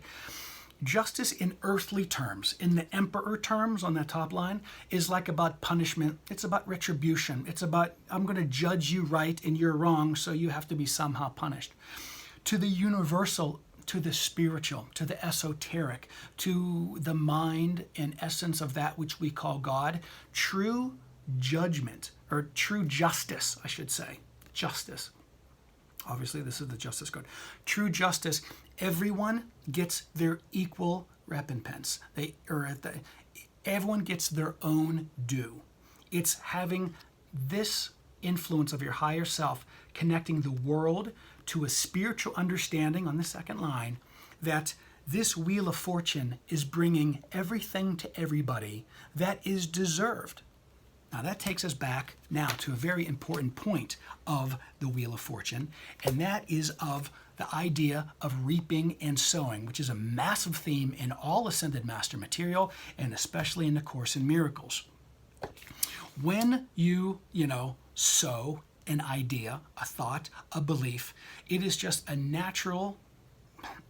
Justice in earthly terms, in the emperor terms on that top line, is like about punishment. It's about retribution. It's about, I'm going to judge you right and you're wrong, so you have to be somehow punished. To the universal, to the spiritual, to the esoteric, to the mind and essence of that which we call God, true judgment, or true justice, I should say. Justice. Obviously, this is the justice card. True justice, everyone gets their equal recompense. Everyone gets their own due. It's having this influence of your higher self connecting the world to a spiritual understanding on the second line that this wheel of fortune is bringing everything to everybody that is deserved. Now that takes us back now to a very important point of the Wheel of Fortune, and that is of the idea of reaping and sowing, which is a massive theme in all Ascended Master material, and especially in the Course in Miracles. When you sow an idea, a thought, a belief, it is just a natural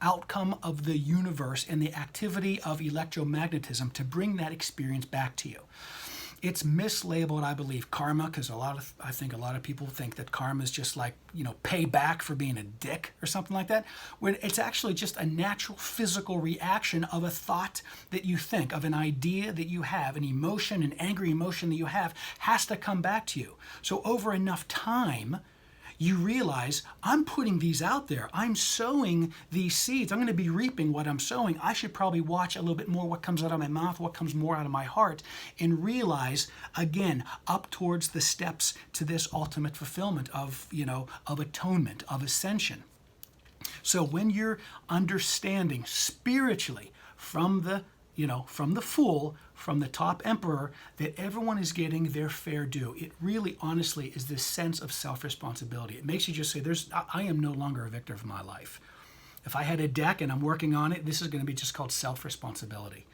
outcome of the universe and the activity of electromagnetism to bring that experience back to you. It's mislabeled, I believe, karma, because I think a lot of people think that karma is just like, pay back for being a dick or something like that, when it's actually just a natural physical reaction of a thought that you think, of an idea that you have, an emotion, an angry emotion that you have, has to come back to you. So over enough time, you realize, I'm putting these out there. I'm sowing these seeds. I'm going to be reaping what I'm sowing. I should probably watch a little bit more what comes out of my mouth, what comes more out of my heart, and realize, again, up towards the steps to this ultimate fulfillment of, of atonement, of ascension. So when you're understanding spiritually from the fool, from the top emperor, that everyone is getting their fair due, it really honestly is this sense of self-responsibility. It makes you just say, I am no longer a victim of my life. If I had a deck and I'm working on it, this is going to be just called self-responsibility.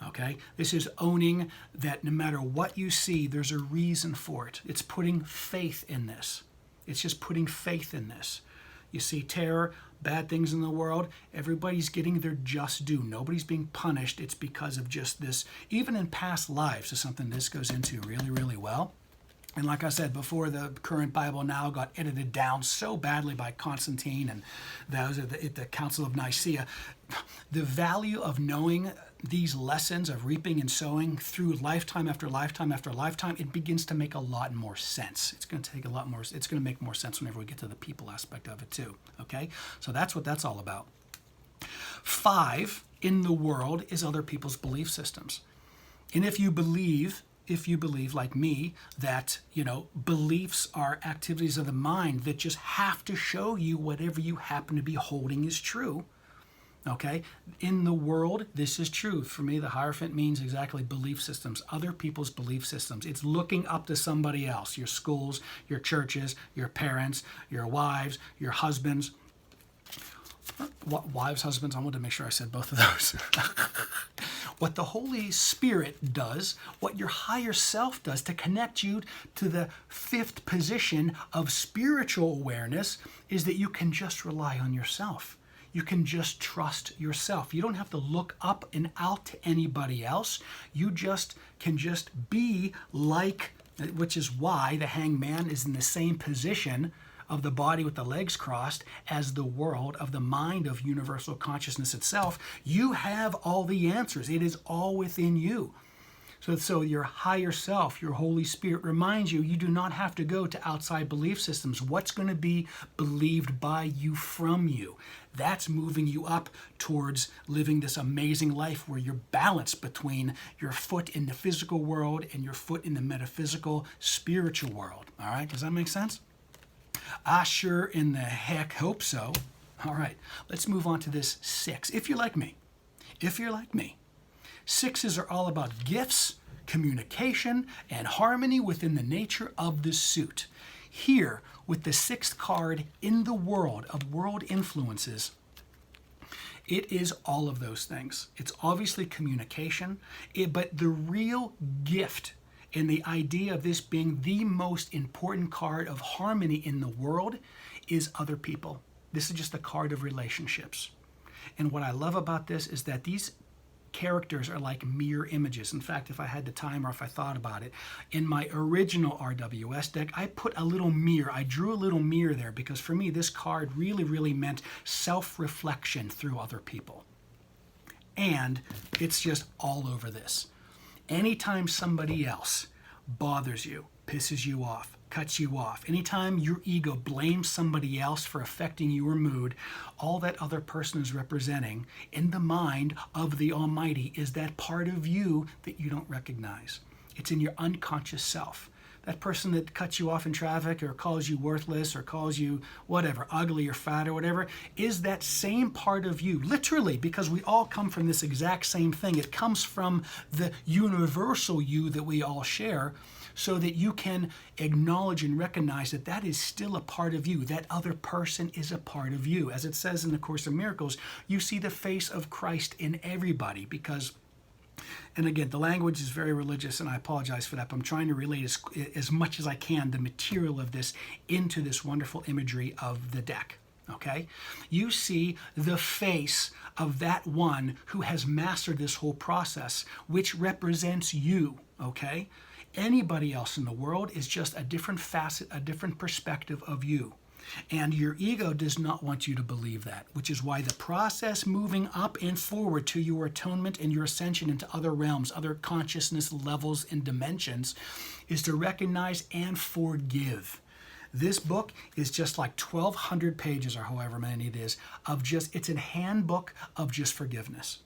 Okay? This is owning that no matter what you see, there's a reason for it. It's putting faith in this. It's just putting faith in this. You see terror, bad things in the world, everybody's getting their just due. Nobody's being punished. It's because of just this, even in past lives, is something this goes into really, really well. And like I said before, the current Bible now got edited down so badly by Constantine and those at the Council of Nicaea. The value of knowing these lessons of reaping and sowing through lifetime after lifetime after lifetime, it begins to make a lot more sense. It's going to take a lot more, it's going to make more sense whenever we get to the people aspect of it too. Okay? So that's what that's all about. 5 in the world is other people's belief systems. And if you believe like me that, beliefs are activities of the mind that just have to show you whatever you happen to be holding is true, okay? In the world, this is true. For me, the Hierophant means exactly belief systems, other people's belief systems. It's looking up to somebody else, your schools, your churches, your parents, your wives, your husbands. Wives, husbands, I wanted to make sure I said both of those. What the Holy Spirit does, what your higher self does to connect you to the 5th position of spiritual awareness is that you can just rely on yourself. You can just trust yourself. You don't have to look up and out to anybody else. You can just be like, which is why the hanged man is in the same position of the body with the legs crossed as the world of the mind of universal consciousness itself. You have all the answers. It is all within you. So your higher self, your Holy Spirit reminds you, you do not have to go to outside belief systems. What's going to be believed by you from you? That's moving you up towards living this amazing life where you're balanced between your foot in the physical world and your foot in the metaphysical, spiritual world. All right, does that make sense? I sure in the heck hope so. All right, let's move on to this 6. If you're like me, 6s are all about gifts, communication, and harmony within the nature of the suit. Here, with the 6th card in the world of world influences, it is all of those things. It's obviously communication, but the real gift and the idea of this being the most important card of harmony in the world is other people. This is just a card of relationships. And what I love about this is that these characters are like mirror images. In fact, if I had the time or if I thought about it, in my original RWS deck, I put a little mirror. I drew a little mirror there because for me, this card really, really meant self-reflection through other people. And it's just all over this. Anytime somebody else bothers you, pisses you off, cuts you off, anytime your ego blames somebody else for affecting your mood, all that other person is representing in the mind of the Almighty is that part of you that you don't recognize. It's in your unconscious self. That person that cuts you off in traffic or calls you worthless or calls you whatever, ugly or fat or whatever, is that same part of you, literally, because we all come from this exact same thing. It comes from the universal you that we all share, so that you can acknowledge and recognize that that is still a part of you. That other person is a part of you. As it says in the Course of Miracles, you see the face of Christ in everybody because, and again, the language is very religious, and I apologize for that, but I'm trying to relate as much as I can the material of this into this wonderful imagery of the deck, okay? You see the face of that one who has mastered this whole process, which represents you, okay? Anybody else in the world is just a different facet, a different perspective of you. And your ego does not want you to believe that, which is why the process moving up and forward to your atonement and your ascension into other realms, other consciousness levels and dimensions, is to recognize and forgive. This book is just like 1,200 pages or however many it is of just, it's a handbook of just forgiveness.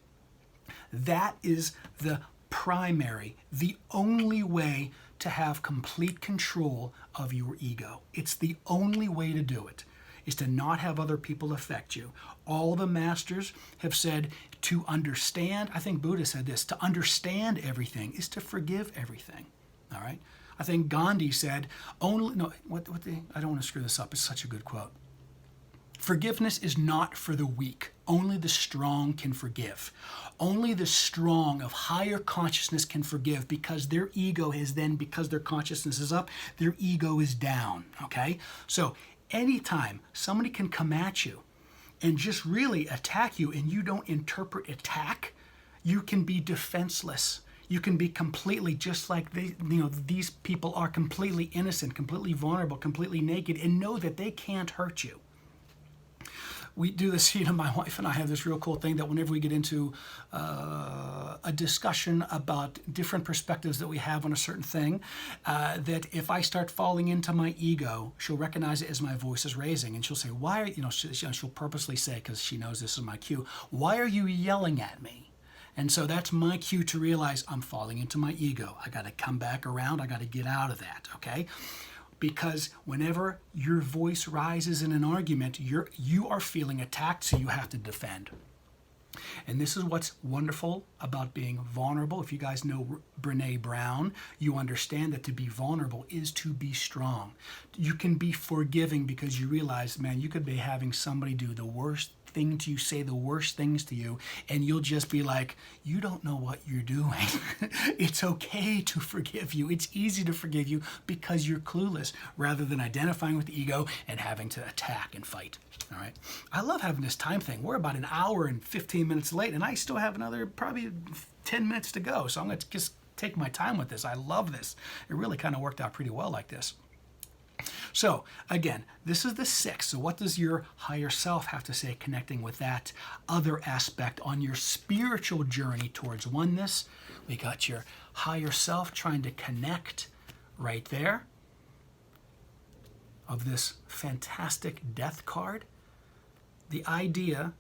That is the primary, the only way to have complete control of your ego. It's the only way to do it, is to not have other people affect you. All the masters have said to understand, I think Buddha said this, to understand everything is to forgive everything. All right? I think Gandhi said, I don't want to screw this up, it's such a good quote. Forgiveness is not for the weak. Only the strong can forgive. Only the strong of higher consciousness can forgive, because their ego is then, because their consciousness is up, their ego is down, okay? So anytime somebody can come at you and just really attack you and you don't interpret attack, you can be defenseless. You can be completely just like these people are completely innocent, completely vulnerable, completely naked, and know that they can't hurt you. We do this, my wife and I have this real cool thing that whenever we get into a discussion about different perspectives that we have on a certain thing, that if I start falling into my ego, she'll recognize it as my voice is raising, and she'll say, why are, she'll purposely say, because she knows this is my cue, why are you yelling at me? And so that's my cue to realize I'm falling into my ego. I got to come back around. I got to get out of that, okay? Because whenever your voice rises in an argument, you are feeling attacked, so you have to defend. And this is what's wonderful about being vulnerable. If you guys know Brené Brown, you understand that to be vulnerable is to be strong. You can be forgiving because you realize, man, you could be having somebody do the worst thing to you, say the worst things to you, and you'll just be like, you don't know what you're doing. It's okay to forgive you. It's easy to forgive you because you're clueless, rather than identifying with the ego and having to attack and fight. All right. I love having this time thing. We're about an hour and 15 minutes late, and I still have another probably 10 minutes to go. So I'm going to just take my time with this. I love this. It really kind of worked out pretty well like this. So again, this is the 6. So what does your higher self have to say connecting with that other aspect on your spiritual journey towards oneness? We got your higher self trying to connect right there of this fantastic death card. The idea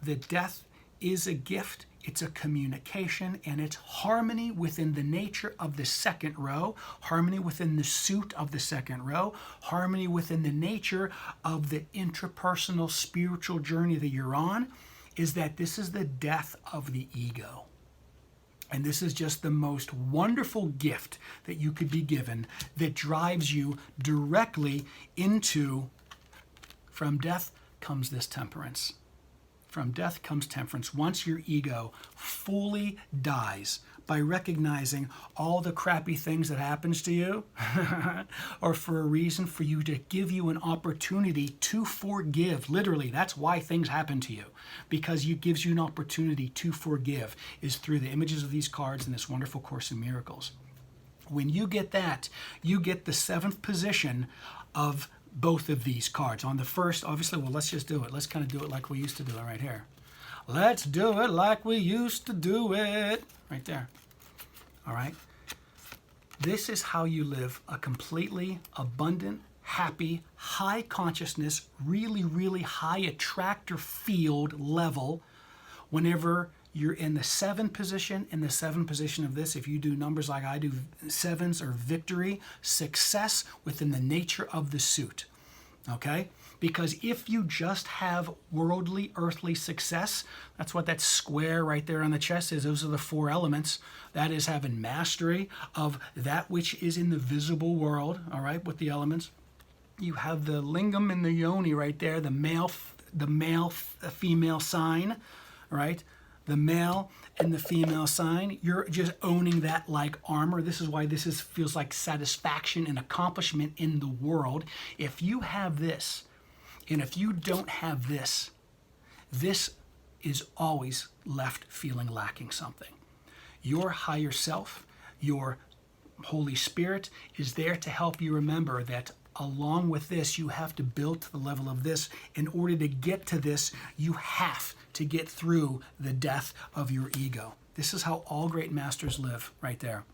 that death is a gift, it's a communication, and it's harmony within the nature of the second row, harmony within the suit of the second row, harmony within the nature of the interpersonal spiritual journey that you're on, is that this is the death of the ego. And this is just the most wonderful gift that you could be given, that drives you directly into, from death comes this temperance. From death comes temperance. Once your ego fully dies by recognizing all the crappy things that happens to you, or for a reason for you to give you an opportunity to forgive. Literally, that's why things happen to you, because it gives you an opportunity to forgive, is through the images of these cards in this wonderful Course in Miracles. When you get that, you get the 7th position of both of these cards. On the first, obviously, well, let's just do it. Let's kind of do it like we used to do it right here. Let's do it like we used to do it. Right there. All right? This is how you live a completely abundant, happy, high consciousness, really, really high attractor field level whenever you're in the 7th position. In the 7th position of this, if you do numbers like I do, 7s are victory, success within the nature of the suit. Okay? Because if you just have worldly, earthly success, that's what that square right there on the chest is. Those are the 4 elements. That is having mastery of that which is in the visible world, all right, with the elements. You have the lingam and the yoni right there, the male, female sign, right? The male and the female sign. You're just owning that like armor. This is why this feels like satisfaction and accomplishment in the world. If you have this, and if you don't have this, this is always left feeling lacking something. Your higher self, your Holy Spirit is there to help you remember that along with this, you have to build to the level of this. In order to get to this, you have to get through the death of your ego. This is how all great masters live right there.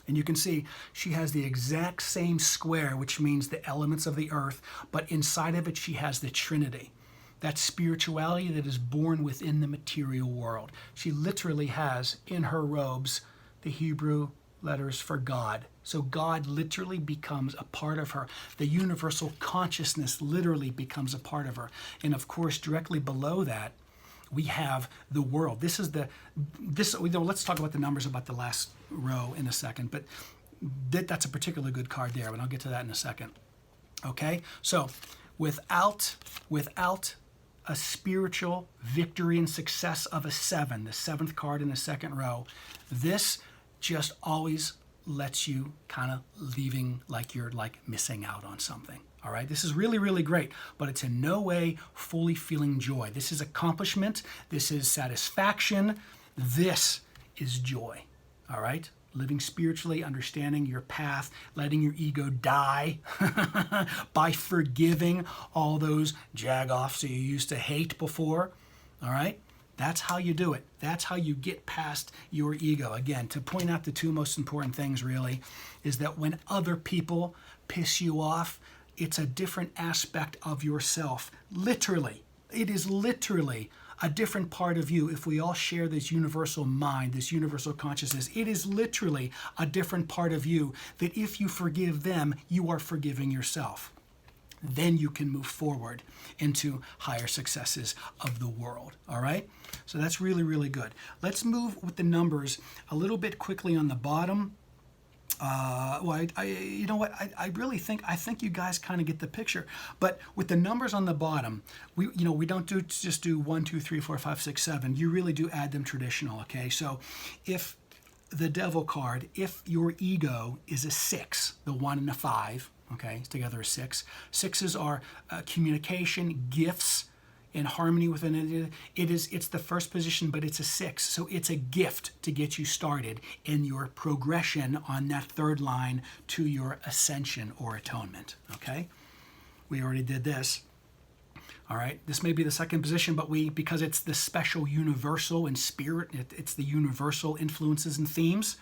And you can see she has the exact same square, which means the elements of the earth, but inside of it she has the Trinity. That spirituality that is born within the material world. She literally has in her robes the Hebrew letters for God. So God literally becomes a part of her. The universal consciousness literally becomes a part of her. And of course, directly below that, we have the world. Let's talk about the numbers about the last row in a second, but that's a particularly good card there, and I'll get to that in a second. Okay, so without a spiritual victory and success of a 7, the 7th card in the second row, this just always lets you kind of leaving like you're like missing out on something. All right, this is really, really great, but it's in no way fully feeling joy. This is accomplishment. This is satisfaction. This is joy. All right, living spiritually, understanding your path, letting your ego die by forgiving all those jag-offs that you used to hate before. All right, that's how you do it. That's how you get past your ego. Again, to point out the two most important things really is that when other people piss you off, it's a different aspect of yourself. Literally, it is literally a different part of you. If we all share this universal mind, this universal consciousness, it is literally a different part of you that if you forgive them, you are forgiving yourself. Then you can move forward into higher successes of the world. All right? So that's really, really good. Let's move with the numbers a little bit quickly on the bottom. You know what? I really think you guys kind of get the picture. But with the numbers on the bottom, we don't just do 1, 2, 3, 4, 5, 6, 7. You really do add them traditional. Okay, so if the devil card, if your ego is a 6, the 1 and the 5, okay, together is 6. 6s are communication, gifts, in harmony with an it's the first position, but it's a 6. So it's a gift to get you started in your progression on that third line to your ascension or atonement. Okay? We already did this. All right, this may be the second position, but because it's the special universal in spirit, it's the universal influences and themes.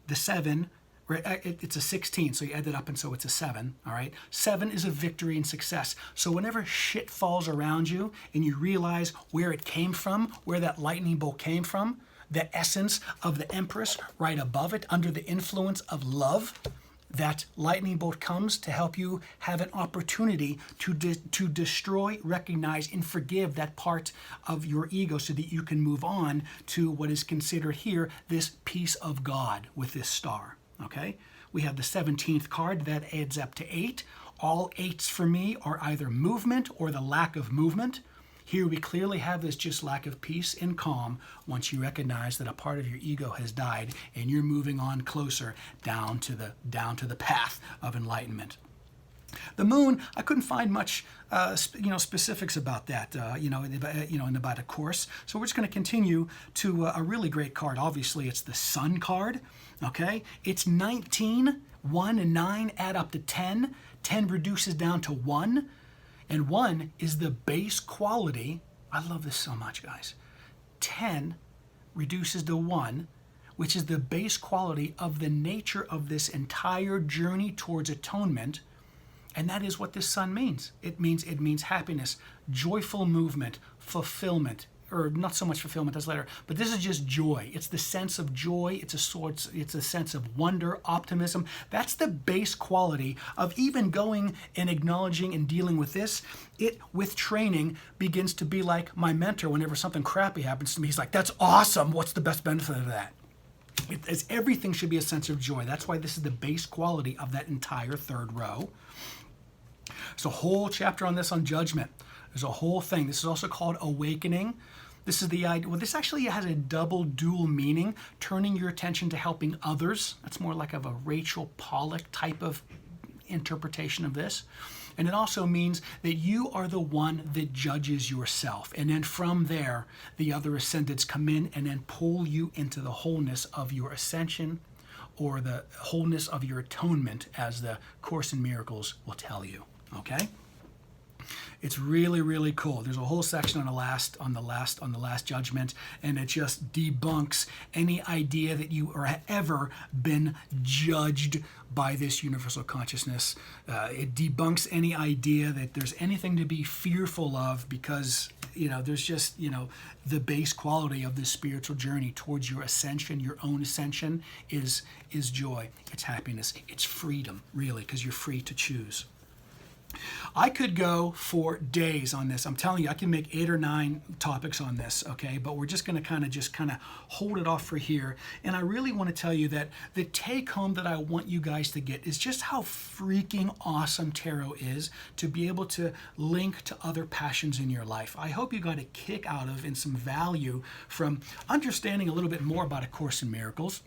The 7, it's a 16, so you add that up and so it's a 7, all right? 7 is a victory and success. So whenever shit falls around you and you realize where it came from, where that lightning bolt came from, the essence of the Empress right above it, under the influence of love, that lightning bolt comes to help you have an opportunity to destroy, recognize, and forgive that part of your ego so that you can move on to what is considered here this peace of God with this star. Okay, we have the 17th card that adds up to 8. All 8s for me are either movement or the lack of movement. Here we clearly have this just lack of peace and calm once you recognize that a part of your ego has died and you're moving on closer down to the path of enlightenment. The moon, I couldn't find much, specifics about that, in about a course. So we're just going to continue to a really great card. Obviously, it's the sun card. Okay, it's 19. 1 and 9 add up to 10. 10 reduces down to 1, and 1 is the base quality. I love this so much, guys. 10 reduces to 1, which is the base quality of the nature of this entire journey towards atonement. And that is what this sun means. It means happiness, joyful movement, fulfillment, or not so much fulfillment, that's later, but this is just joy. It's the sense of joy. It's a sense of wonder, optimism. That's the base quality of even going and acknowledging and dealing with this. It, with training, begins to be like my mentor. Whenever something crappy happens to me, he's like, that's awesome. What's the best benefit of that? Everything should be a sense of joy. That's why this is the base quality of that entire third row. There's a whole chapter on this on judgment. There's a whole thing. This is also called awakening. This is the idea. Well, this actually has a dual meaning, turning your attention to helping others. That's more like of a Rachel Pollack type of interpretation of this. And it also means that you are the one that judges yourself. And then from there, the other ascendants come in and then pull you into the wholeness of your ascension or the wholeness of your atonement, as the Course in Miracles will tell you. Okay? It's really, really cool. There's a whole section on the last judgment, and it just debunks any idea that you are ever been judged by this universal consciousness. It debunks any idea that there's anything to be fearful of, because there's just the base quality of this spiritual journey towards your ascension, your own ascension, is joy. It's happiness. It's freedom, really, because you're free to choose. I could go for days on this. I'm telling you, I can make 8 or 9 topics on this, okay? But we're just going to kind of hold it off for here. And I really want to tell you that the take home that I want you guys to get is just how freaking awesome tarot is to be able to link to other passions in your life. I hope you got a kick out of and some value from understanding a little bit more about A Course in Miracles.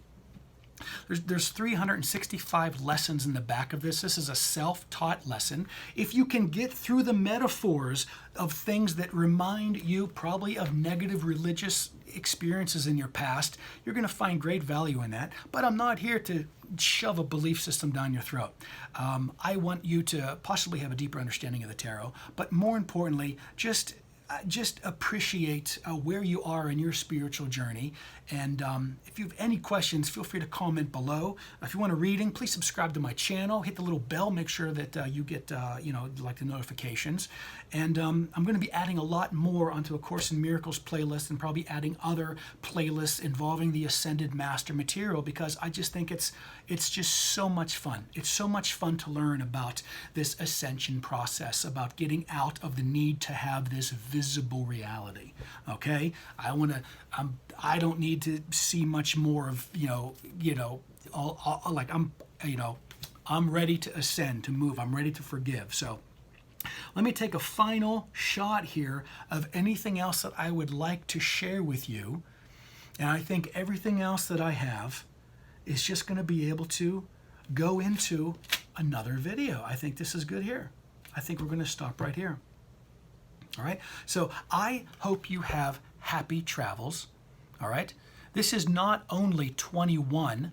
There's 365 lessons in the back of this. This is a self-taught lesson. If you can get through the metaphors of things that remind you probably of negative religious experiences in your past, you're going to find great value in that. But I'm not here to shove a belief system down your throat. I want you to possibly have a deeper understanding of the tarot, but more importantly, just appreciate where you are in your spiritual journey. And if you have any questions, feel free to comment below. If you want a reading, please subscribe to my channel. Hit the little bell. Make sure that you get, like the notifications. And I'm going to be adding a lot more onto A Course in Miracles playlist, and probably adding other playlists involving the Ascended Master material, because I just think it's just so much fun. It's so much fun to learn about this ascension process, about getting out of the need to have this visible reality. Okay, I don't need to see much more of I'm ready to ascend, to move. I'm ready to forgive. So let me take a final shot here of anything else that I would like to share with you. And I think everything else that I have is just going to be able to go into another video. I think this is good here. I think we're going to stop right here. All right, so I hope you have happy travels. All right, this is not only 21,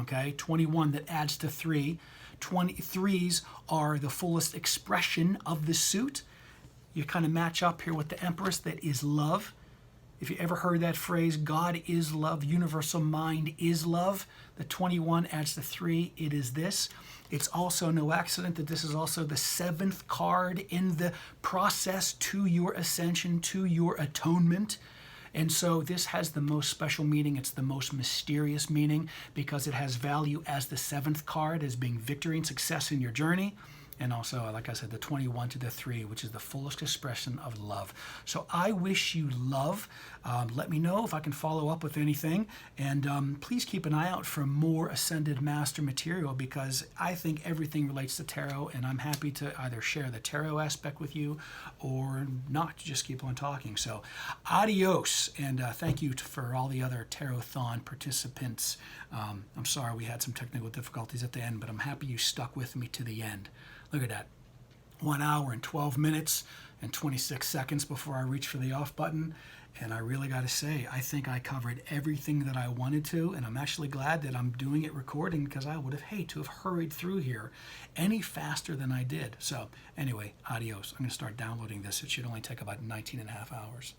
okay, 21 that adds to 3. 23s are the fullest expression of the suit. You kind of match up here with the Empress, that is love. If you ever heard that phrase, God is love, universal mind is love, the 21 adds to 3, it is this. It's also no accident that this is also the 7th card in the process to your ascension, to your atonement. And so this has the most special meaning. It's the most mysterious meaning, because it has value as the 7th card, as being victory and success in your journey. And also, like I said, the 21 to the 3, which is the fullest expression of love. So I wish you love. Let me know if I can follow up with anything. And please keep an eye out for more Ascended Master material, because I think everything relates to tarot. And I'm happy to either share the tarot aspect with you or not, just keep on talking. So adios. And thank you for all the other Tarot-thon participants. I'm sorry we had some technical difficulties at the end, but I'm happy you stuck with me to the end. Look at that, 1 hour and 12 minutes and 26 seconds before I reach for the off button. And I really got to say, I think I covered everything that I wanted to, and I'm actually glad that I'm doing it recording, because I would have hated to have hurried through here any faster than I did. So anyway, adios. I'm going to start downloading this. It should only take about 19 and a half hours.